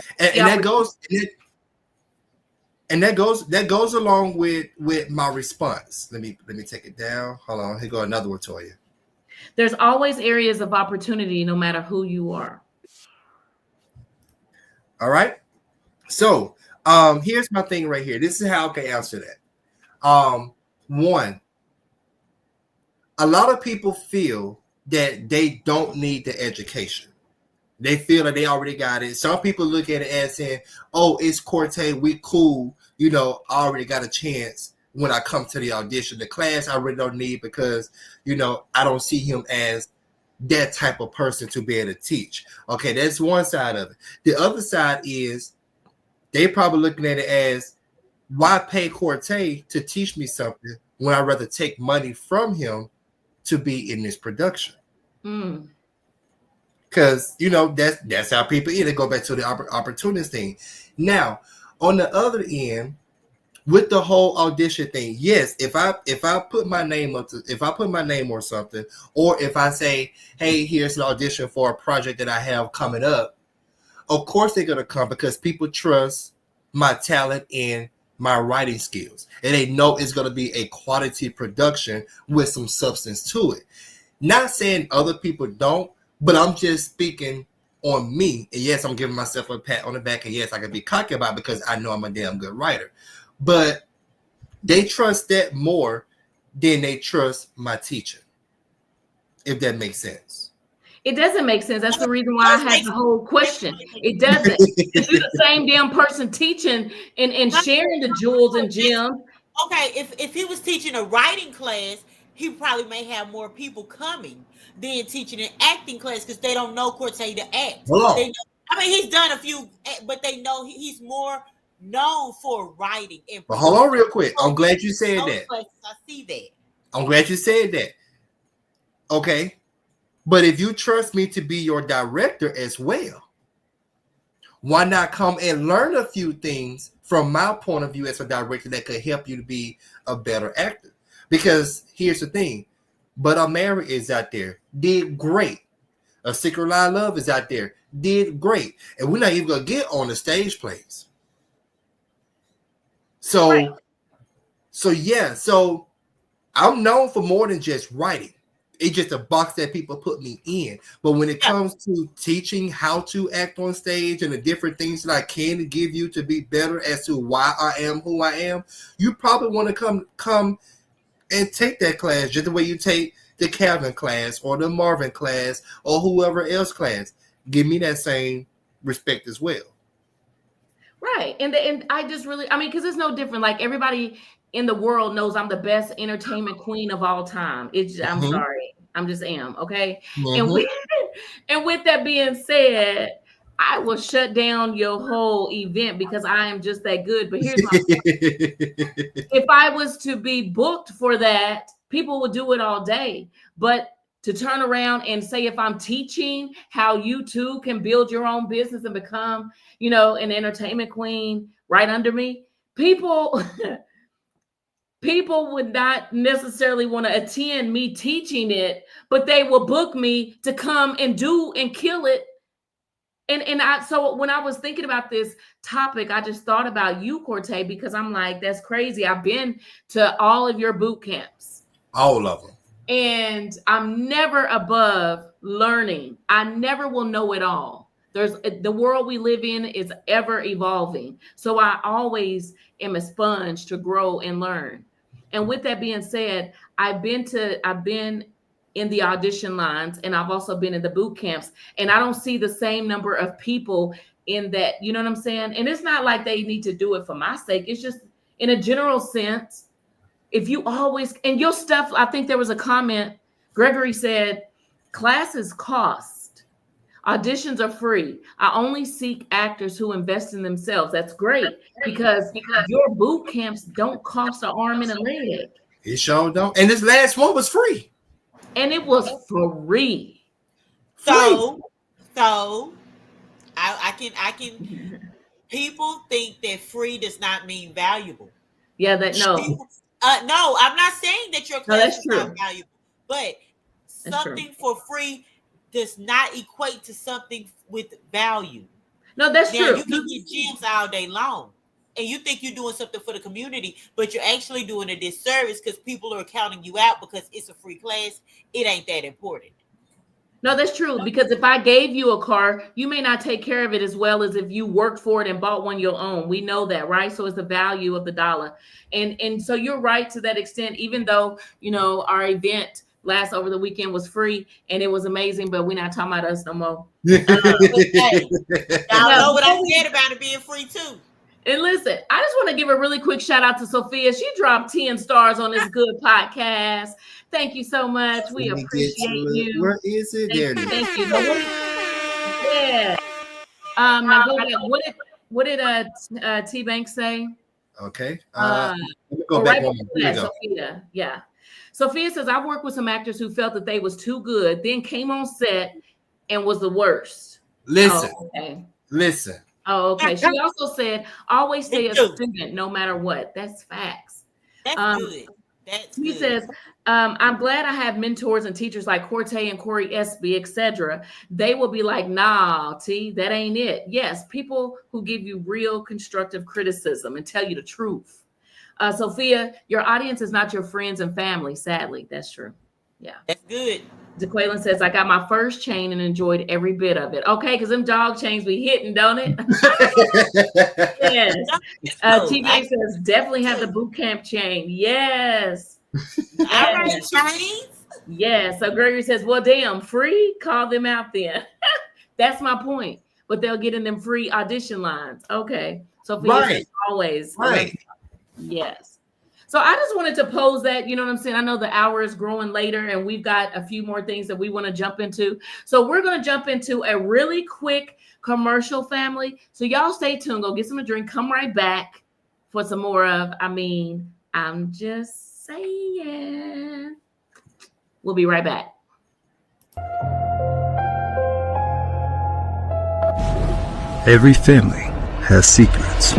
and that goes along with my response. Let me take it down. Hold on, here go another one to you. There's always areas of opportunity, no matter who you are. All right. So, here's my thing right here. This is how I can answer that. One, a lot of people feel that they don't need the education. They feel that they already got it. Some people look at it as saying, "Oh, it's Cortez, we cool. You know, I already got a chance when I come to the audition. The class I really don't need because, you know, I don't see him as that type of person to be able to teach." Okay, that's one side of it. The other side is they probably looking at it as, why pay Cortez to teach me something when I'd rather take money from him to be in this production? Because, you know, that's how people eat. They go back to the opportunist thing. Now, on the other end, with the whole audition thing, yes, if I put my name on something, or if I say, hey, here's an audition for a project that I have coming up, of course they're gonna come because people trust my talent and my writing skills, and they know it's gonna be a quality production with some substance to it. Not saying other people don't, but I'm just speaking on me. And yes, I'm giving myself a pat on the back, and yes, I can be cocky about it because I know I'm a damn good writer. But they trust that more than they trust my teaching, if that makes sense. It doesn't make sense. That's the reason why I had the whole question. It doesn't. If you're the same damn person teaching and sharing the jewels and gems. Okay, if he was teaching a writing class, he probably may have more people coming than teaching an acting class because they don't know Cortez to act. They know, I mean, he's done a few, but they know he's more known for writing. But hold on real quick. I'm glad you said that. I see that. I'm glad you said that. Okay. But if you trust me to be your director as well, why not come and learn a few things from my point of view as a director that could help you to be a better actor? Because here's the thing. But I'm Married is out there, did great. A Secret Line Love is out there, did great. And we're not even going to get on the stage plays. So, right. So I'm known for more than just writing. It's just a box that people put me in. But when it comes to teaching how to act on stage and the different things that I can give you to be better as to why I am who I am, you probably want to come and take that class just the way you take the Calvin class or the Marvin class or whoever else class. Give me that same respect as well. Right. And I just really, I mean, because it's no different. Like everybody in the world knows I'm the best entertainment queen of all time. I'm sorry. I'm just am. Okay. And with that being said, I will shut down your whole event because I am just that good. But here's my point. If I was to be booked for that, people would do it all day. But to turn around and say, if I'm teaching how you too can build your own business and become, you know, an entertainment queen right under me, people would not necessarily want to attend me teaching it, but they will book me to come and do and kill it. So when I was thinking about this topic, I just thought about you, Cortez, because I'm like, that's crazy. I've been to all of your boot camps. All of them. And I'm never above learning. I never will know it all. The world we live in is ever evolving. So I always am a sponge to grow and learn. And with that being said, I've been in the audition lines, and I've also been in the boot camps, and I don't see the same number of people in that, you know what I'm saying? And it's not like they need to do it for my sake. It's just in a general sense, if you always, and your stuff, I think there was a comment, Gregory said, classes cost, auditions are free. I only seek actors who invest in themselves. That's great because your boot camps don't cost an arm and a leg. It sure don't. And this last one was free. And it was free. So I can people think that free does not mean valuable. Yeah, no, I'm not saying that your class is not valuable, but Something for free does not equate to something with value. No, that's now, true. You can get gyms all day long, and you think you're doing something for the community, but you're actually doing a disservice because people are counting you out because it's a free class. It ain't that important. No, that's true. Because if I gave you a car, you may not take care of it as well as if you worked for it and bought one your own. We know that, right? So it's the value of the dollar. And so you're right to that extent, even though, our event last over the weekend was free and it was amazing, but we're not talking about us no more. Hey, y'all know what I said about it being free too. And listen, I just want to give a really quick shout out to Sophia. She dropped 10 stars on this good podcast. Thank you so much. We appreciate you. Where is it? Thank you. Yeah. Now go ahead. What did T Bank say? Okay. Let me go back on Sophia. Yeah. Sophia says, I've worked with some actors who felt that they was too good, then came on set and was the worst. Listen. Oh, okay. Listen. Oh, okay. She also said, always stay a student no matter what. That's facts. That's good. He says, I'm glad I have mentors and teachers like Corte and Corey Espy, etc. They will be like, nah, T, that ain't it. Yes, people who give you real constructive criticism and tell you the truth. Sophia, your audience is not your friends and family, sadly. That's true. Yeah. That's good. DeQuaylen says, I got my first chain and enjoyed every bit of it. Okay, because them dog chains be hitting, don't it? Yes. T-Bank says, definitely have the boot camp chain. Yes. All right, chains. Yeah. So Gregory says, well, damn, free? Call them out then. That's my point. But they'll get in them free audition lines. Okay. Sophia says, always. Right. Yes. So I just wanted to pose that, you know what I'm saying? I know the hour is growing later and we've got a few more things that we want to jump into. So we're going to jump into a really quick commercial, family. So y'all stay tuned. Go get some to drink. Come right back for some more of, I'm just saying. We'll be right back. Every family has secrets.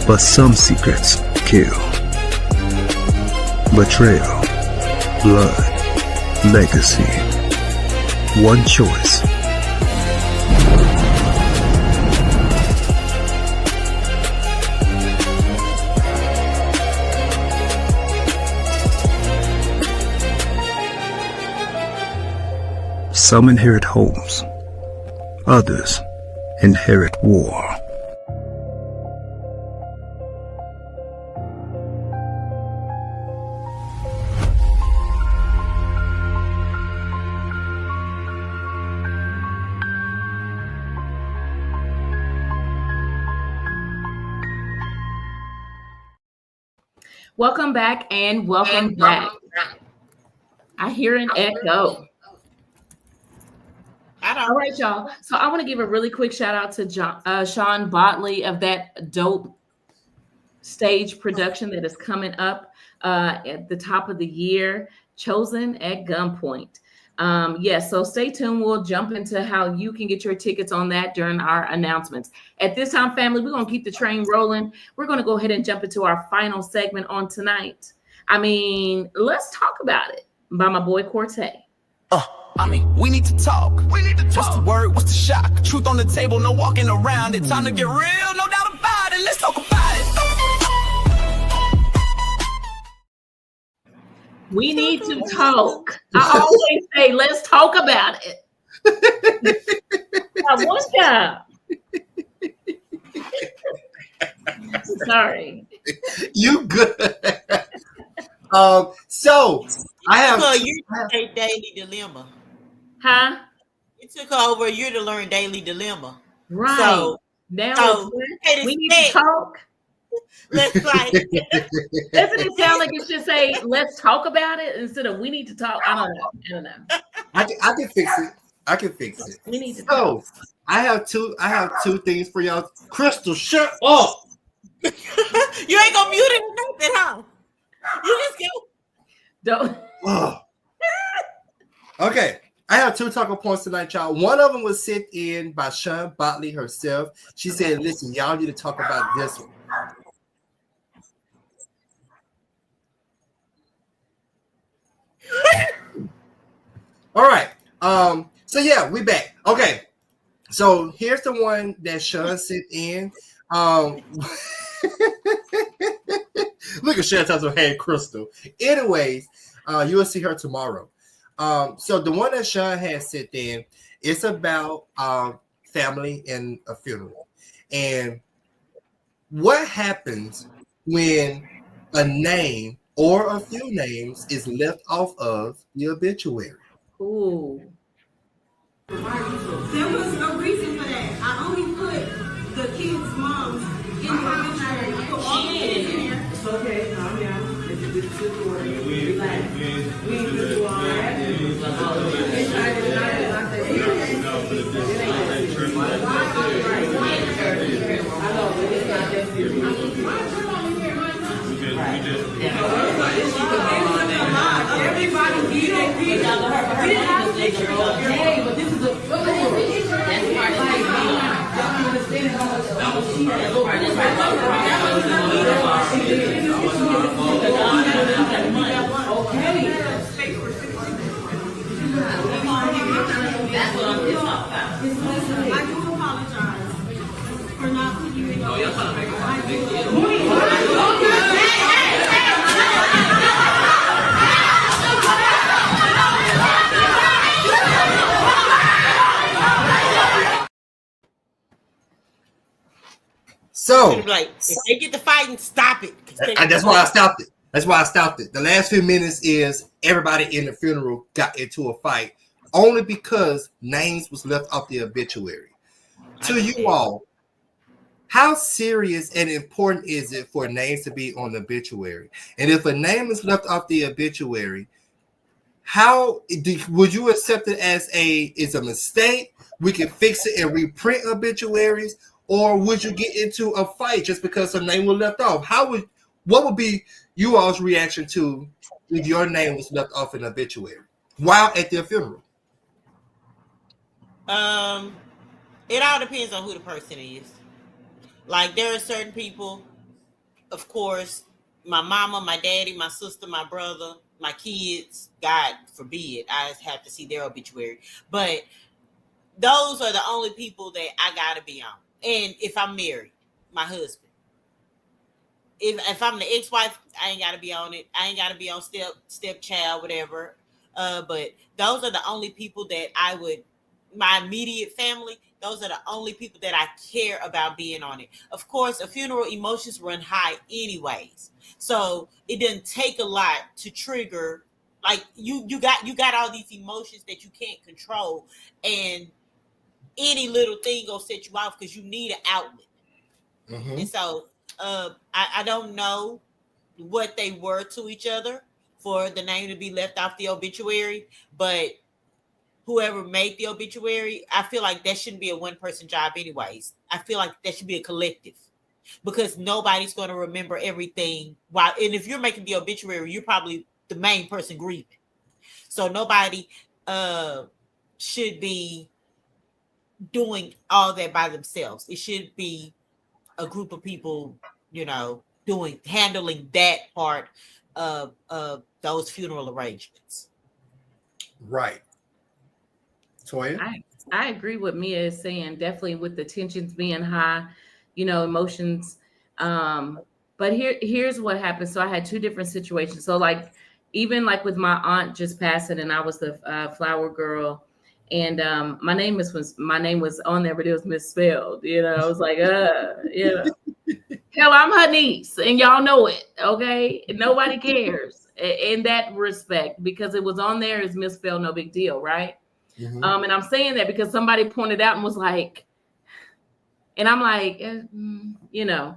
But some secrets kill. Betrayal, blood, legacy. One choice. Some inherit homes. Others inherit war. Welcome back and welcome back. I hear an echo. All right, y'all. So I want to give a really quick shout out to Sean Botley of that dope stage production that is coming up at the top of the year, Chosen at Gunpoint. Yes, so stay tuned. We'll jump into how you can get your tickets on that during our announcements. At this time, family, we're going to keep the train rolling. We're going to go ahead and jump into our final segment on tonight. Let's talk about it by my boy Corte. We need to talk. What's the word? What's the shock? Truth on the table, no walking around it. Time to get real, no doubt about it. Let's talk about it. We need to talk. I always say, let's talk about it. What's up? Sorry. You good. So I have your daily dilemma. Huh? It took her over a year to learn Daily Dilemma. Right. So now we need to talk. Let's like. Doesn't it sound like it should say "let's talk about it" instead of "we need to talk"? I don't know. I can fix it. I can fix it. We need to talk. I have two things for y'all. Crystal, shut up. You ain't gonna mute it or nothing, huh? You just go. Don't. Okay. I have two talking points tonight, y'all. One of them was sent in by Sean Botley herself. She said, listen, y'all need to talk about this one. All right. So yeah, we back. Okay. So here's the one that Sean sent in. Look at Sean talking about Hey Crystal. Anyways, you will see her tomorrow. So the one that Sean has sent in, it's about family and a funeral. And what happens when a name or a few names is left off of the obituary? Ooh. There was no reason for that. I only put the kids' moms in the obituary. I put all the kids in there. It's okay, calm down. It's a good situation. Relax. We ain't gonna do all that. Everybody did it. We didn't have to make sure okay, but this is a funeral. That's part of it. Y'all understand how much she had over. That's what I'm talking about. I do apologize for not putting you in your So, like, if they get to fighting, stop it. That's why I stopped it. That's why I stopped it. The last few minutes is everybody in the funeral got into a fight only because names was left off the obituary. To you all, how serious and important is it for names to be on the obituary? And if a name is left off the obituary, would you accept it as it's a mistake? We can fix it and reprint obituaries, or would you get into a fight just because some name was left off? What would be you all's reaction to if your name was left off an obituary while at their funeral? It all depends on who the person is. Like, there are certain people, of course, my mama, my daddy, my sister, my brother, my kids, God forbid, I have to see their obituary. But those are the only people that I gotta be on. And if I'm married, my husband. If I'm the ex-wife, I ain't gotta be on it. I ain't gotta be on stepchild, whatever. But those are the only people that I would, my immediate family, those are the only people that I care about being on it. Of course, a funeral, emotions run high anyways. So it doesn't take a lot to trigger, like you got all these emotions that you can't control, and any little thing gonna set you off because you need an outlet. Mm-hmm. And so I don't know what they were to each other for the name to be left off the obituary, but whoever made the obituary, I feel like that shouldn't be a one-person job anyways. I feel like that should be a collective, because nobody's going to remember everything. And if you're making the obituary, you're probably the main person grieving. So nobody should be doing all that by themselves. It should be a group of people, handling that part of those funeral arrangements. Right. Toya? I agree with Mia is saying, definitely with the tensions being high, emotions. But here's what happened. So I had two different situations. So even with my aunt just passing, and I was the flower girl, and my name was on there, but it was misspelled. I was like, hell, I'm her niece, and y'all know it. Okay, nobody cares in that respect because it was on there as misspelled, no big deal, right? And I'm saying that because somebody pointed out and was like, and I'm like, you know.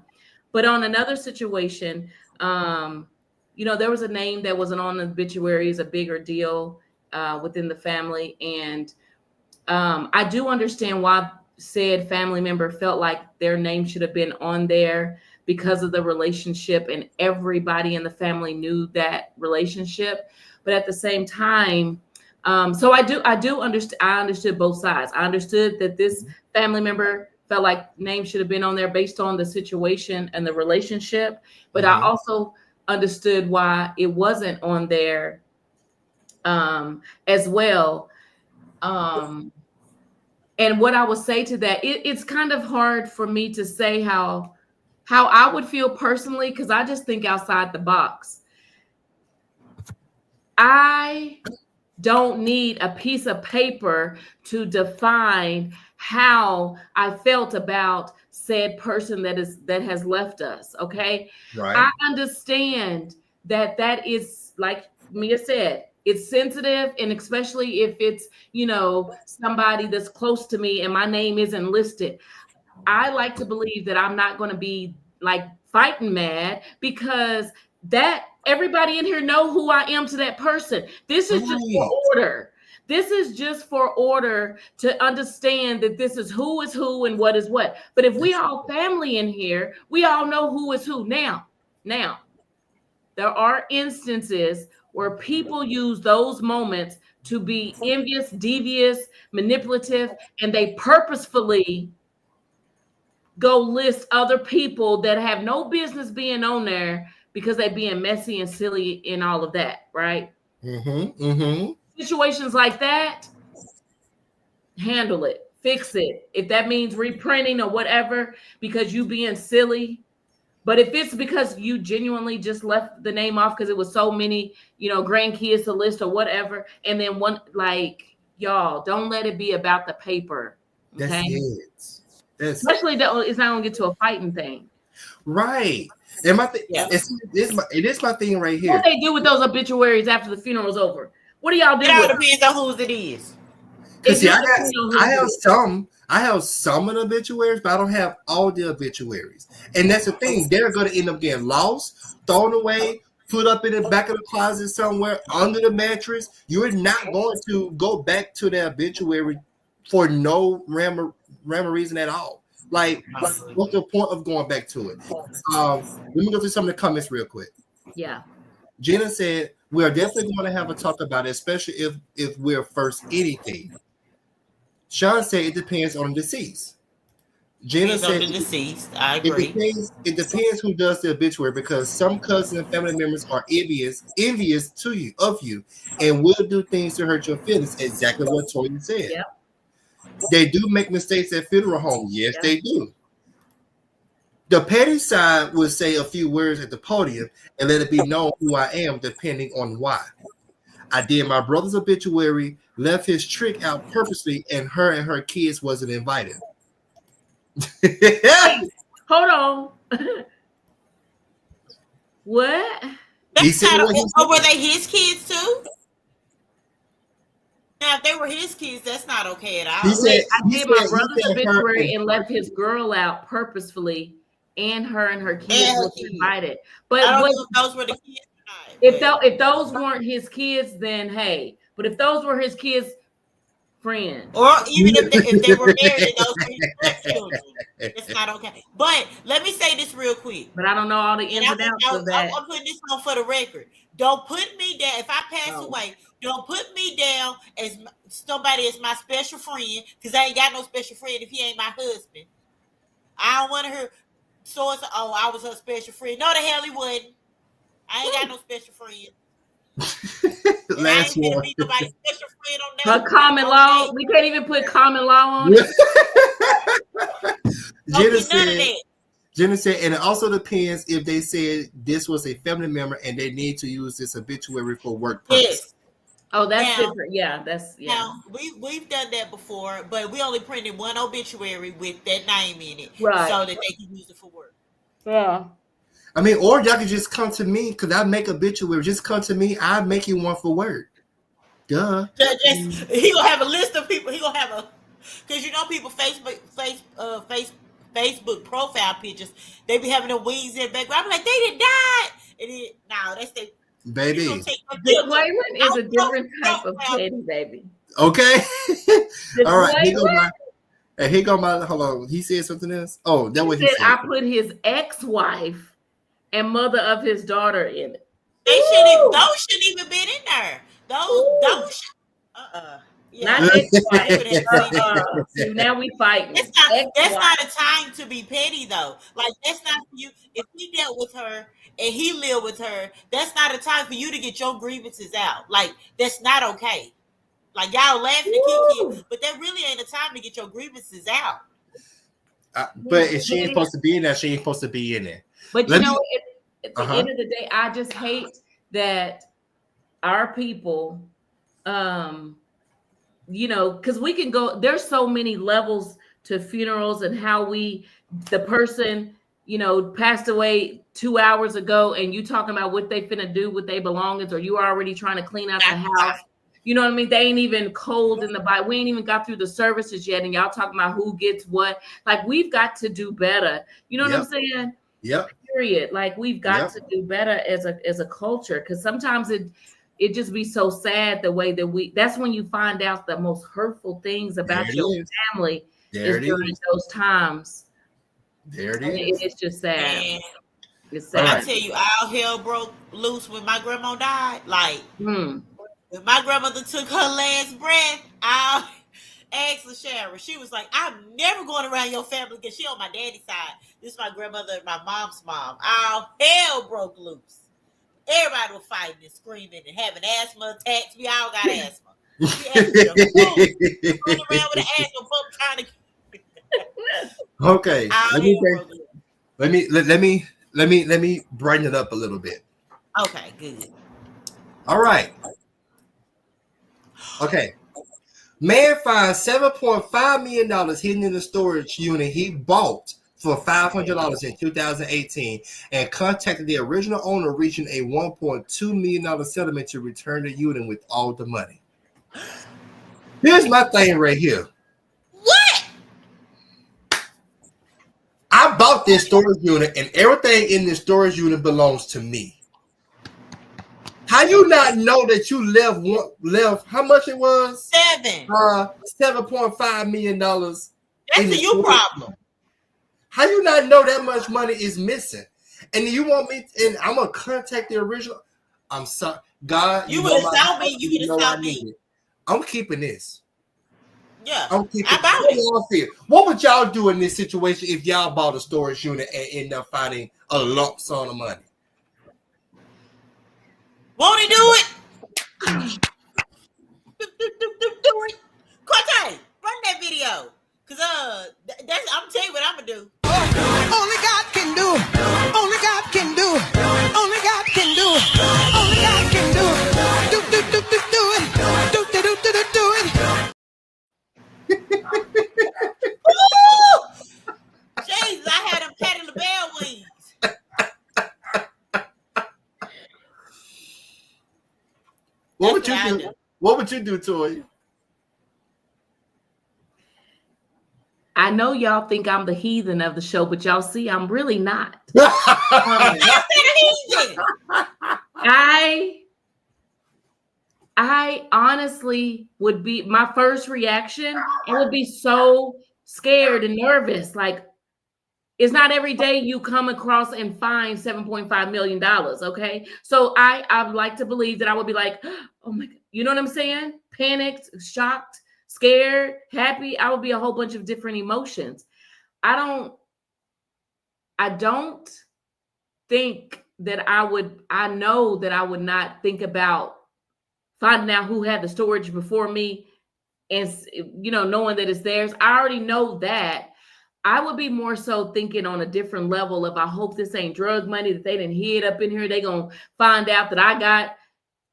But on another situation, you know, there was a name that wasn't on the obituaries, a bigger deal within the family. And I do understand why said family member felt like their name should have been on there because of the relationship, and everybody in the family knew that relationship. But at the same time, so I understood both sides. I understood that this family member felt like name should have been on there based on the situation and the relationship. But I also understood why it wasn't on there as well. And what I would say to that, it's kind of hard for me to say how I would feel personally, because I just think outside the box. I don't need a piece of paper to define how I felt about said person that has left us. Okay. Right. I understand that is, like Mia said, it's sensitive, and especially if it's, you know, somebody that's close to me and my name isn't listed. I like to believe that I'm not going to be like fighting mad, because that everybody in here know who I am to that person. This is just for order. This is just for order to understand that this is who and what is what. But if we all family in here, we all know who is who. Now, there are instances where people use those moments to be envious, devious, manipulative, and they purposefully go list other people that have no business being on there because they being messy and silly and all of that, right? Situations like that, handle it, fix it. If that means reprinting or whatever because you being silly. But if it's because you genuinely just left the name off because it was so many, you know, grandkids to list or whatever, and then one, like, y'all, don't let it be about the paper. Okay? That's it. Especially that it's not gonna get to a fighting thing. Right. And my thing, it is my thing right here. What they do with those obituaries after the funeral's over? What do y'all do? It all depends on whose it is. See, I have some of the obituaries, but I don't have all the obituaries. And that's the thing. They're going to end up getting lost, thrown away, put up in the back of the closet somewhere, under the mattress. You're not going to go back to the obituary for no rhyme or reason at all. Like, what's the point of going back to it? Let me go through some of the comments real quick. Yeah. Gina said, we are definitely going to have a talk about it, especially if we're first anything. Sean said it depends on the deceased. Gina said the deceased. I agree. It depends who does the obituary, because some cousins and family members are envious of you and will do things to hurt your feelings. Exactly what Toya said. Yep. They do make mistakes at funeral homes. Yes, they do. The petty side will say a few words at the podium and let it be known who I am, depending on why. I did my brother's obituary, left his trick out purposely, and her kids wasn't invited. Hold on. What? That's not, were they his kids too? Now, if they were his kids, that's not okay at all. I did my brother's obituary and left his girl out purposefully, and her kids was invited. But I don't know if those were the kids. If those weren't his kids, then hey. But if those were his kids' friends, or even if they were married and those were his children, it's not okay. But let me say this real quick. But I don't know all the ins and outs of that. I'm putting this on for the record. Don't put me down. If I pass away, don't put me down as somebody as my special friend, because I ain't got no special friend if he ain't my husband. I don't want to hear I was her special friend. No, the hell he wasn't. I ain't got no special friend. Last one. Be nobody's special friend on that. But common law, we can't even put common law on it. Jenna said, and it also depends if they said this was a family member and they need to use this obituary for work purpose. Yes. Oh, that's different. Yeah, Now, we've done that before, but we only printed one obituary with that name in it, right, so that they can use it for work. Yeah. I mean, or y'all can just come to me because I make obituary. Just come to me. I'll make you one for work. Duh. He gonna have a list of people. He gonna have a, because you know people Facebook profile pictures. They be having the wings in the background. I'm like, they didn't die. And then now that's the Baby. Deployment is a different type of petty, baby. Okay. All right. Deployment. He go my hold on. He said something else. Oh, that was He he said said. I put his ex-wife and mother of his daughter in it. Those shouldn't even been in there. Those yeah. Not ex-wife. See, now we fighting. That's not a time to be petty though. Like that's not for you. If he dealt with her and he lived with her, that's not a time for you to get your grievances out. Like that's not okay. Like y'all laughing and kiki, but that really ain't a time to get your grievances out. But if she ain't supposed to be in there, she ain't supposed to be in there. But you know, at the end of the day, I just hate that our people, you know, because we can go, there's so many levels to funerals and how the person, you know, passed away 2 hours ago and you talking about what they finna do with their belongings, or you already trying to clean out the house. You know what I mean? They ain't even cold in the body. We ain't even got through the services yet. And y'all talking about who gets what. Like, we've got to do better. You know what I'm saying? Yep. Period. Like, we've got to do better as a culture. Because sometimes it just be so sad the way that that's when you find out the most hurtful things about your family is during those times. There it is. It's just sad. Man. It's sad. I tell you, all hell broke loose when my grandma died. Like, when my grandmother took her last breath, I asked LaShara. She was like, I'm never going around your family because she on my daddy's side. This is my grandmother and my mom's mom. All hell broke loose. Everybody was fighting and screaming and having asthma attacks. We all got asthma. Running around with an asthma pump trying to. Okay. Let me brighten it up a little bit. Okay, good. All right. Okay. Man finds $7.5 million hidden in the storage unit he bought for $500 in 2018 and contacted the original owner, reaching a $1.2 million settlement to return the unit with all the money. Here's my thing right here. What? I bought this storage unit and everything in this storage unit belongs to me. How you not know that you left how much it was? $7.5 million. That's a you problem. How you not know that much money is missing? And you want me and I'm gonna contact the original. I'm sorry, God. You would have told me. You would have told me. I'm keeping this. Yeah, I'm keeping it. What would y'all do in this situation if y'all bought a storage unit and end up finding a lump sum of money? Won't he do it? Do it. Cortez, run that video. Cause that's I'm telling you what I'm gonna do. Only God can do it. Only God can do it. Only God can do it. Only God can do it. Do it. Do it. Jesus, I had him patting the bell wings. What would you do? What would you do, Toy? I know y'all think I'm the heathen of the show, but y'all see I'm really not. I honestly would be, my first reaction, I would be so scared and nervous. Like, it's not every day you come across and find $7.5 million. Okay. So I'd like to believe that I would be like, oh my God, you know what I'm saying? Panicked, shocked, scared, happy. I would be a whole bunch of different emotions. I don't think that I know that I would not think about finding out who had the storage before me and, you know, knowing that it's theirs. I already know that. I would be more so thinking on a different level of, I hope this ain't drug money that they didn't hid up in here. They gonna find out that I got.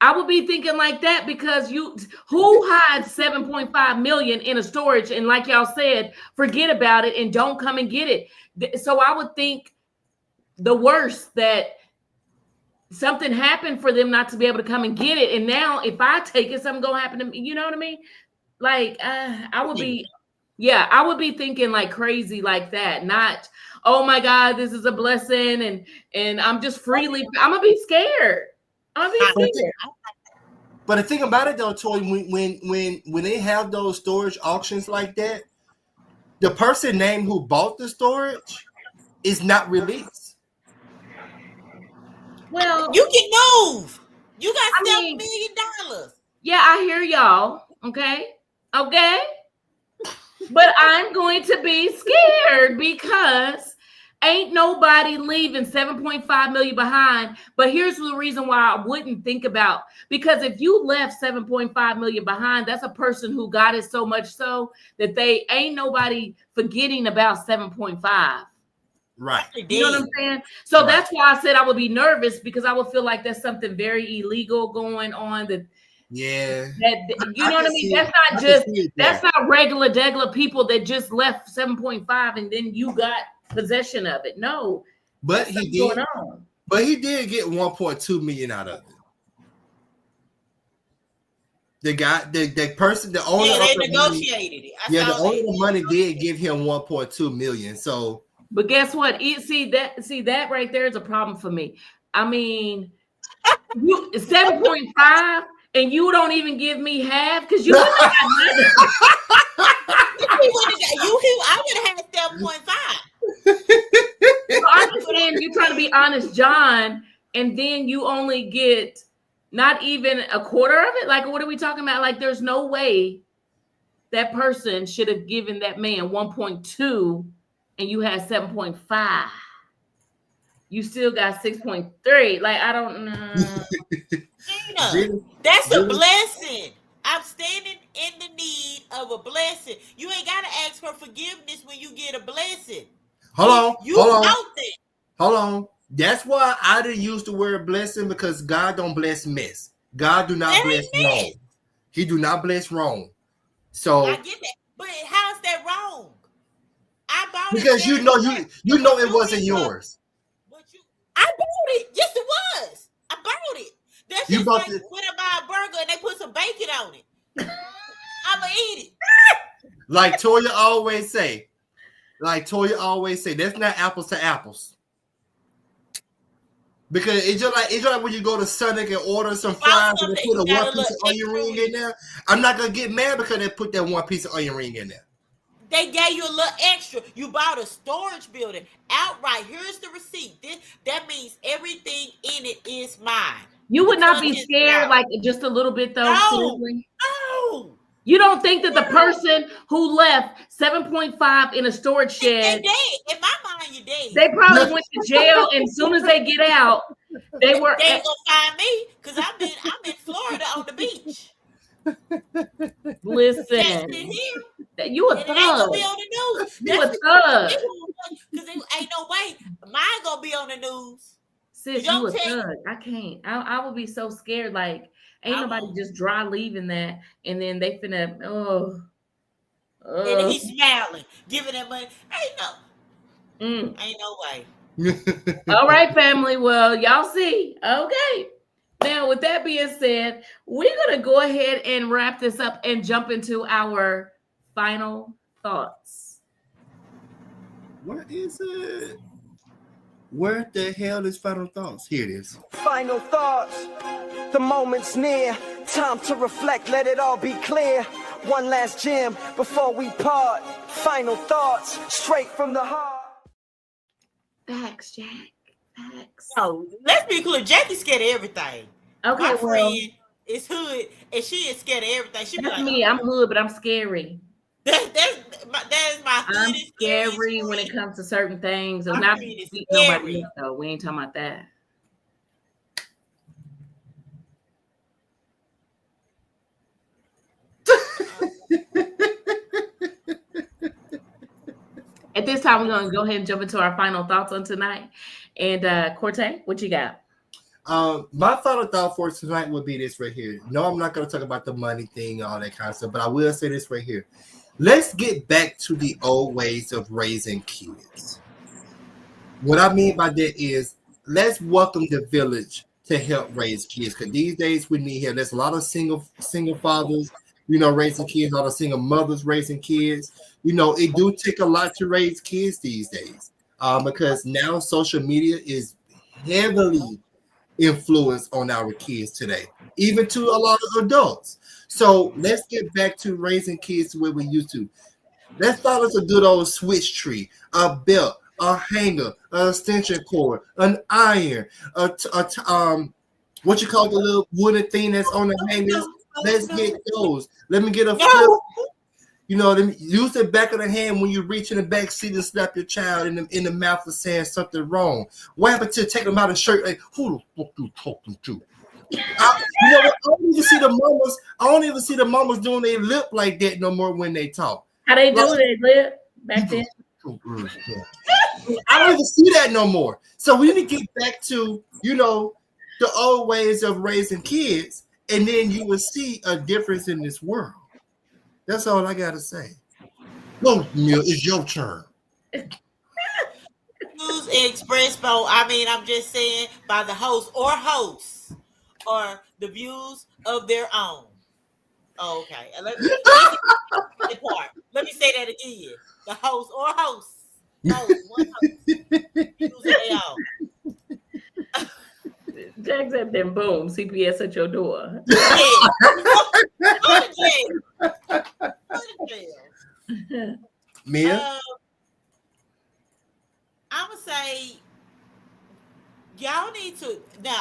I would be thinking like that because who hides 7.5 million in a storage and, like y'all said, forget about it and don't come and get it. So I would think the worst, that something happened for them not to be able to come and get it. And now if I take it, something gonna happen to me. You know what I mean? Like I would be thinking like crazy like that. Not, oh my God, this is a blessing, and I'm just freely. I'm gonna be scared. I'm gonna be scared. But the thing about it though, Toy, when they have those storage auctions like that, the person name who bought the storage is not released. Well, you can move. You got $7 million. Yeah, I hear y'all. Okay. But I'm going to be scared because ain't nobody leaving 7.5 million behind. But here's the reason why I wouldn't think about, because if you left 7.5 million behind, that's a person who got it so much so that they ain't nobody forgetting about 7.5. Right. You know what I'm saying? So that's why I said I would be nervous, because I would feel like there's something very illegal going on that. Yeah. That, you know what I mean? That's not regular people that just left 7.5 and then you got possession of it. No. But he did. But he did get 1.2 million out of it. The person, the owner. Yeah, they negotiated it. The owner of the money did give him 1.2 million. So. But guess what? See that right there is a problem for me. I mean, you 7.5 and you don't even give me half because you. I would have had 7.5. I understand you trying to be honest, John, and then you only get not even a quarter of it. Like, what are we talking about? Like, there's no way that person should have given that man 1.2. And you had 7.5. You still got 6.3. Like, I don't know. That's a blessing. I'm standing in the need of a blessing. You ain't got to ask for forgiveness when you get a blessing. Hold on. on. That's why I didn't use the word blessing, because God don't bless mess. God do not bless wrong. He do not bless wrong. So I get that. But how's that wrong? I bought because it. You know it wasn't yours. I bought it. Yes, it was. I bought it. That's just like when I buy a burger and they put some bacon on it. I'ma eat it. Like Toya always say, that's not apples to apples. Because it's just like when you go to Sonic and order some fries and they put a one piece of onion ring in there. I'm not gonna get mad because they put that one piece of onion ring in there. They gave you a little extra. You bought a storage building outright. Here's the receipt. That means everything in it is mine. You would not be scared, like just a little bit, though. No. You don't think that the person who left 7.5 in a storage shed, in my mind, you're dead. They probably went to jail, and as soon as they get out, they ain't gonna find me because I'm in Florida on the beach. Listen, you a thug. It ain't gonna be on the news. You a thug. Because ain't no way mine gonna be on the news. Sis, you a thug. I can't. I would be so scared. Like, ain't nobody just dry leaving that, and then they finna. And he's smiling, giving that money. Ain't no way. All right, family. Well, y'all see. Okay. Now, with that being said, we're going to go ahead and wrap this up and jump into our final thoughts. What is it? Where the hell is final thoughts? Here it is. Final thoughts. The moment's near. Time to reflect. Let it all be clear. One last gem before we part. Final thoughts. Straight from the heart. Facts, Jack. Facts. No, let's be clear. Jackie's scared of everything. Okay, my friend is hood, and she is scared of everything. She be like, me. I'm hood, but I'm scary. That is my hood. I'm scary when it comes to certain things. I'm not beating nobody else, though. We ain't talking about that. At this time, we're going to go ahead and jump into our final thoughts on tonight. And Corte, what you got? My final thought for tonight would be this right here. No, I'm not going to talk about the money thing, all that kind of stuff, but I will say this right here. Let's get back to the old ways of raising kids. What I mean by that is let's welcome the village to help raise kids. Because these days we need help. There's a lot of single fathers, you know, raising kids, a lot of single mothers raising kids. You know, it do take a lot to raise kids these days, because now social media is heavily influenced on our kids today, even to a lot of adults. So let's get back to raising kids the way we used to. Let's start us a good old switch tree, a belt, a hanger, an extension cord, an iron, what you call the little wooden thing that's on the hangers. Let's get those. Let me get a flip. You know, use the back of the hand when you reach in the back seat and slap your child in the mouth for saying something wrong. What happened to take them out of the shirt? Like, who the fuck you talking to? You know what? I don't even see the mamas doing their lip like that no more when they talk. How they do their lip back then? I don't even see that no more. So we need to get back to, you know, the old ways of raising kids, and then you will see a difference in this world. That's all I gotta say. Go, Neil, it's your turn. News expressed by, I'm just saying, by the host or hosts, or the views of their own. Oh, okay. Let me say that again. The host or hosts. One host. Views of their own. Jack said, then boom, CPS at your door. Mia? I'm gonna say y'all need to now.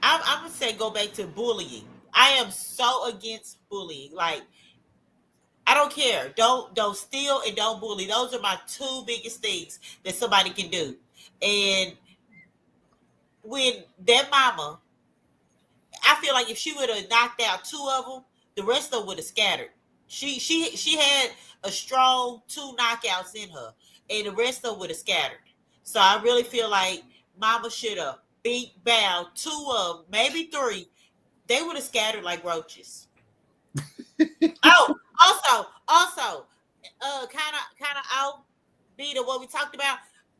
I'm gonna say go back to bullying. I am so against bullying. Like, I don't care. Don't steal and don't bully. Those are my two biggest things that somebody can do. And when that mama, I feel like if she would have knocked out two of them, the rest of them would have scattered. She had a strong 2 knockouts in her, and the rest of them would have scattered. So I really feel like mama should have beat down 2 of them, maybe 3. They would have scattered like roaches. Oh, also, kind of outbeat of what we talked about.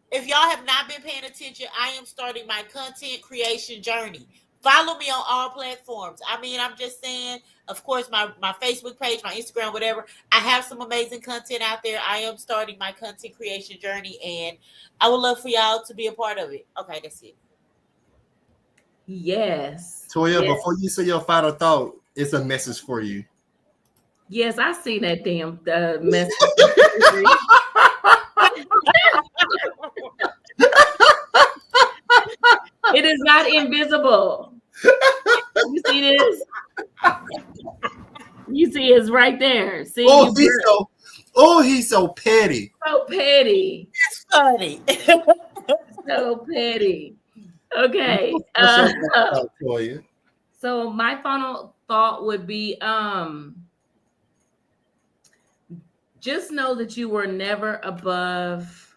If y'all have not been paying attention, I am starting my content creation journey. Follow me on all platforms. I'm just saying, of course, my Facebook page, my Instagram, whatever. I have some amazing content out there. I am starting my content creation journey, and I would love for y'all to be a part of it. Okay, that's it. Yes. Toya, yes. Before you say your final thought, it's a message for you. Yes, I see that damn message. It is not invisible. You see this? You see it's right there. See, he's so petty. So petty. It's funny. So petty. Okay. So my final thought would be just know that you were never above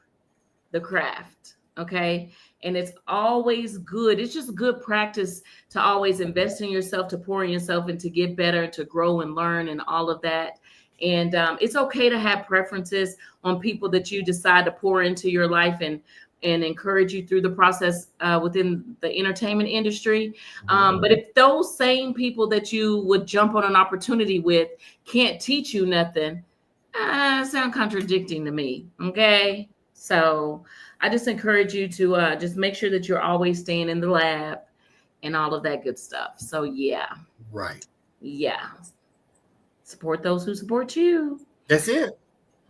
the craft. Okay. And it's always good. It's just good practice to always invest in yourself, to pour in yourself, and to get better, to grow and learn and all of that. And it's okay to have preferences on people that you decide to pour into your life and encourage you through the process within the entertainment industry. But if those same people that you would jump on an opportunity with can't teach you nothing, sound contradicting to me. Okay. So I just encourage you to just make sure that you're always staying in the lab and all of that good stuff. So yeah. Right. Yeah. Support those who support you. That's it.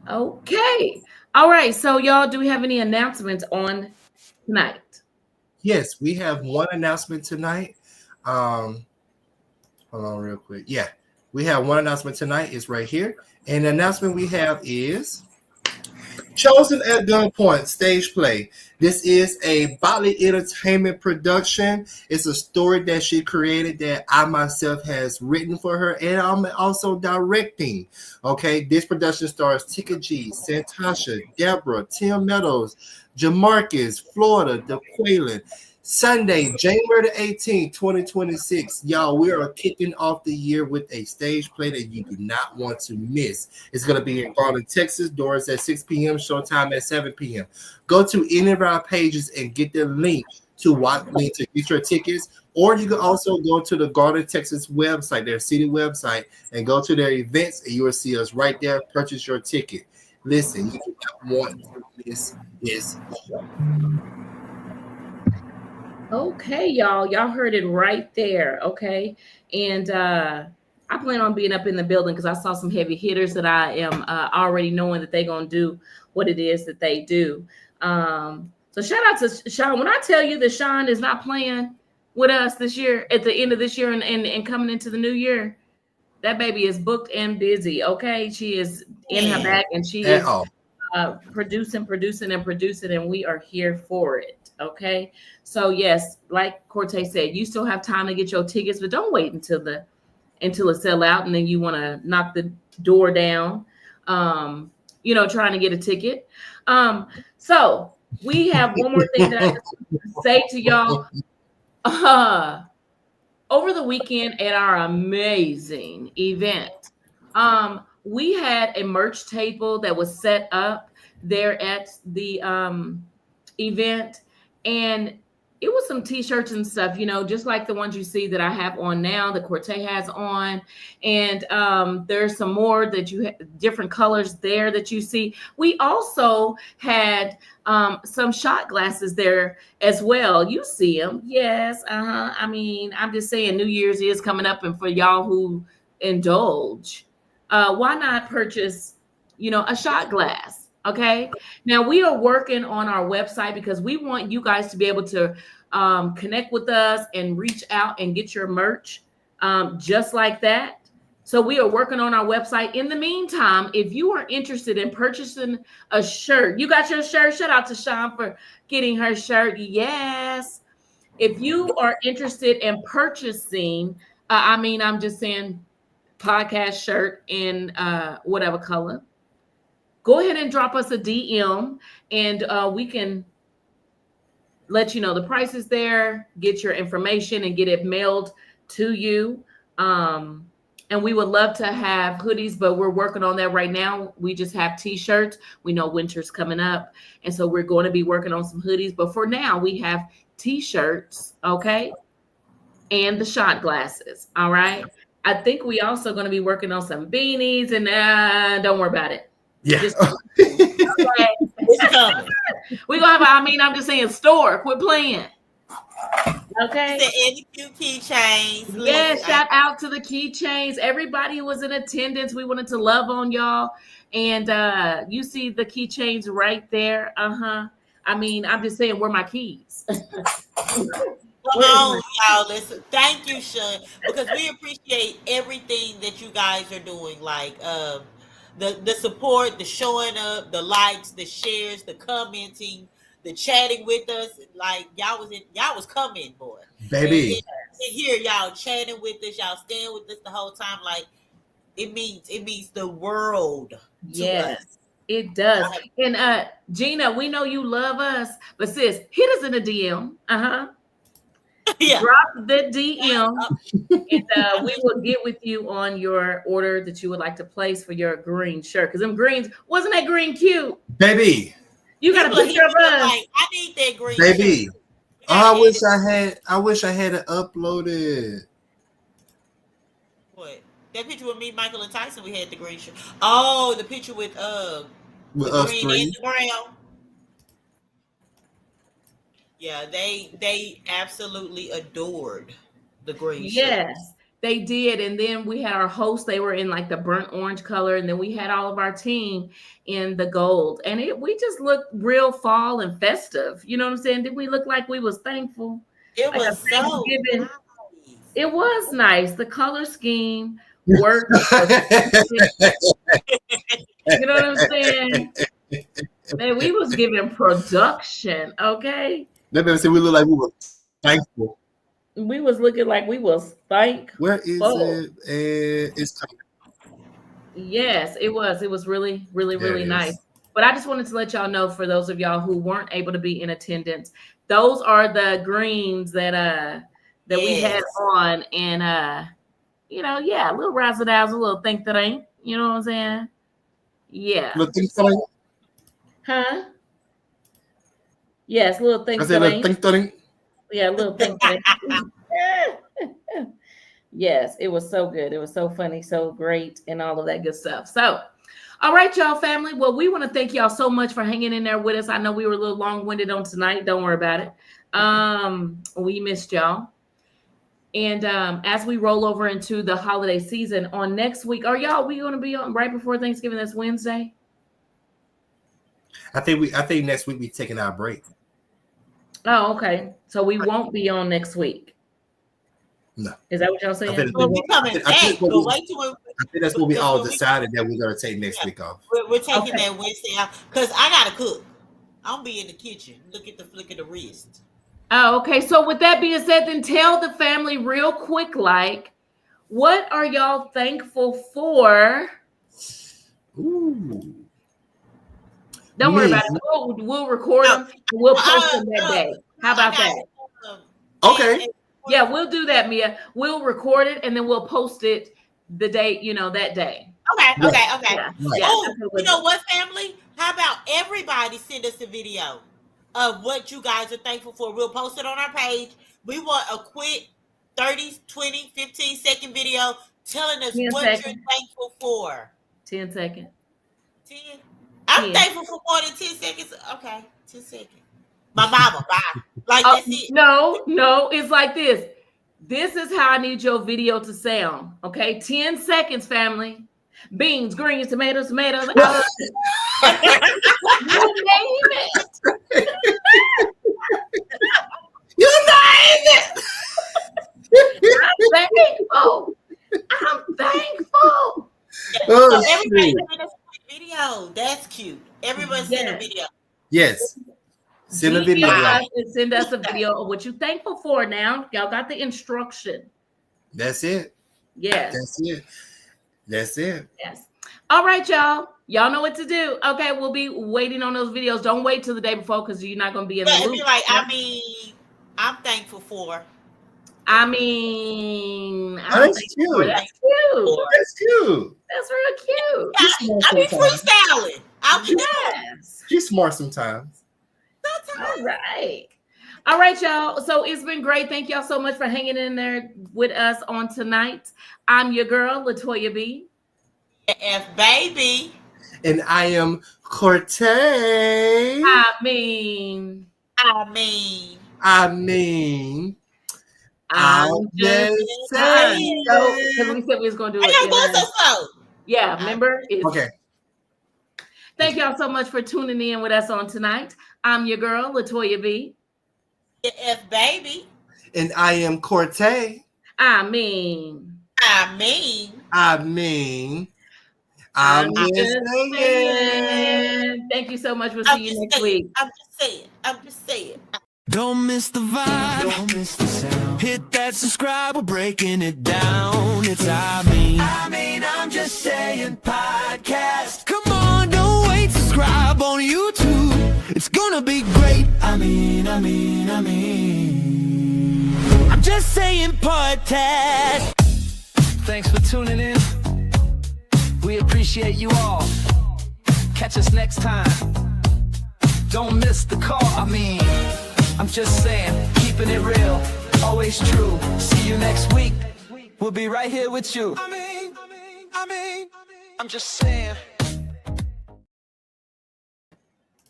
Okay. All right. So y'all, do we have any announcements on tonight? Yes, we have one announcement tonight. Hold on real quick. Yeah, we have one announcement tonight. It's right here. And the announcement we have is Chosen at Gunpoint stage play. This is a bodily entertainment production. It's a story that she created that I myself has written for her, and I'm also directing. Okay, this production stars Tika G, Santasha, Deborah, Tim Meadows, Jamarcus, Florida, DeQuaylen. Sunday, January the 18th, 2026. Y'all, we are kicking off the year with a stage play that you do not want to miss. It's going to be in Garland, Texas. Doors at 6 p.m., showtime at 7 p.m. Go to any of our pages and get the link to to get your tickets, or you can also go to the Garden, Texas website, their city website, and go to their events, and you will see us right there. Purchase your ticket. Listen, you do not want to miss this show. Okay, y'all heard it right there. Okay, and I plan on being up in the building because I saw some heavy hitters that I am already knowing that they're gonna do what it is that they do. So shout out to Sean. When I tell you that Sean is not playing with us this year, at the end of this year and coming into the new year, that baby is booked and busy. Okay, she is in her bag and she is producing, and we are here for it. Okay, so yes, like Cortez said, you still have time to get your tickets, but don't wait until it sell out and then you want to knock the door down. Trying to get a ticket. So we have one more thing that I just want to say to y'all. Over the weekend at our amazing event, we had a merch table that was set up there at the event, and it was some t-shirts and stuff, just like the ones you see that I have on now, that Cortez has on. And there's some more that you different colors there that you see. We also had some shot glasses there as well. You see them. Yes. I mean, I'm just saying New Year's is coming up, and for y'all who indulge, why not purchase, a shot glass? Okay. Now we are working on our website because we want you guys to be able to connect with us and reach out and get your merch just like that. So we are working on our website. In the meantime, if you are interested in purchasing a shirt, you got your shirt. Shout out to Sean for getting her shirt. Yes. If you are interested in purchasing, I'm just saying podcast shirt in whatever color, go ahead and drop us a DM and we can let you know the price is there, get your information and get it mailed to you. And we would love to have hoodies, but we're working on that right now. We just have t-shirts. We know winter's coming up. And so we're going to be working on some hoodies. But for now, we have t-shirts, okay? And the shot glasses, all right? I think we also going to be working on some beanies, and don't worry about it. Yeah. Okay. We're going to have, I'm just saying store. Quit playing. Okay. The cute keychains. Yeah, shout out to the keychains. Everybody who was in attendance. We wanted to love on y'all. And you see the keychains right there. I'm just saying, where are my keys? Come on, y'all. Listen, thank you, Sean, because we appreciate everything that you guys are doing. Like the support, the showing up, the likes, the shares, the commenting, the chatting with us. Like y'all was coming, boy. Baby. And here, y'all chatting with us, y'all staying with us the whole time. Like it means the world to us. It does. And Gina, we know you love us, but sis, hit us in the DM. Yeah. Drop the DM and we will get with you on your order that you would like to place for your green shirt. Because them greens, wasn't that green cute? Baby. You got a picture of us. Like, I need that green baby. shirt. I wish I had it uploaded. What? That picture with me, Michael, and Tyson, we had the green shirt. Oh, the picture with the green and the brown. Yeah, they absolutely adored the green shirt. Yes, they did. And then we had our hosts, they were in like the burnt orange color, and then we had all of our team in the gold. And we just looked real fall and festive. You know what I'm saying? Did we look like we was thankful? It was so nice. It was nice. The color scheme worked. You know what I'm saying? Man, we was giving production, okay? They better say we look like we were thankful. We was looking like we was thankful. Where is it? It's coming. Yes, it was. It was really, really, really nice. But I just wanted to let y'all know, for those of y'all who weren't able to be in attendance, those are the greens that we had on, and a little razzle dazzle, a little think that ain't. You know what I'm saying? Yeah. Little think that ain't. Huh? Yes, little things. I said little think that ain't. Yeah, a little thing. Yes, it was so good. It was so funny, so great, and all of that good stuff. So, all right, y'all, family. Well, we want to thank y'all so much for hanging in there with us. I know we were a little long-winded on tonight. Don't worry about it. We missed y'all. And as we roll over into the holiday season on next week, we going to be on right before Thanksgiving? That's Wednesday. I think next week we taking our break. Oh, okay. So we won't be on next week. No. Is that what y'all saying? I think that's what we all decided that we're going to take next week off. We're taking that Wednesday off because I got to cook. I'll be in the kitchen. Look at the flick of the wrist. Oh, okay. So with that being said, then tell the family real quick, what are y'all thankful for? Ooh. Don't worry about it. We'll record them and we'll post them that day. How about that? Okay. Yeah, we'll do that, Mia. We'll record it and then we'll post it the day, that day. Okay. Yeah. Oh, you know what, family? How about everybody send us a video of what you guys are thankful for? We'll post it on our page. We want a quick 30, 20, 15-second video telling us what you're thankful for. 10 seconds. 10? I'm thankful for more than 10 seconds. Okay, 10 seconds. My mama, bye. That's it. No, it's like this. This is how I need your video to sound. Okay, 10 seconds, family. Beans, greens, tomatoes. You name it. You name it. I'm thankful. So everybody send us a video. That's cute. Everybody send a video. Yes. Send a video. Send us a video of what you're thankful for now. Y'all got the instruction. That's it. Yes. That's it. Yes. All right, y'all. Y'all know what to do. Okay, we'll be waiting on those videos. Don't wait till the day before because you're not going to be in the loop. I'm thankful for. That's cute. That's cute. That's cute. That's real cute. I be freestyling. She's smart sometimes. All right, y'all. So it's been great. Thank y'all so much for hanging in there with us on tonight. I'm your girl, Latoya B. F baby. And I am Cortez. I mean. I'm just saying. Because we said we was going to do it. Yeah, remember? Okay. Thank y'all so much for tuning in with us on tonight. I'm your girl, Latoya B. F baby. And I am Cortez. I mean. I'm just saying. Thank you so much. We'll see you next week. I'm just saying. Don't miss the vibe. Don't miss the sound. Hit that subscribe. We're breaking it down. It's I'm just saying podcast. Come on, don't wait. Subscribe on YouTube. It's gonna be great. I'm just saying podcast. Thanks for tuning in. We appreciate you all. Catch us next time. Don't miss the call. I'm just saying, keeping it real, always true. See you next week. We'll be right here with you. I'm just saying.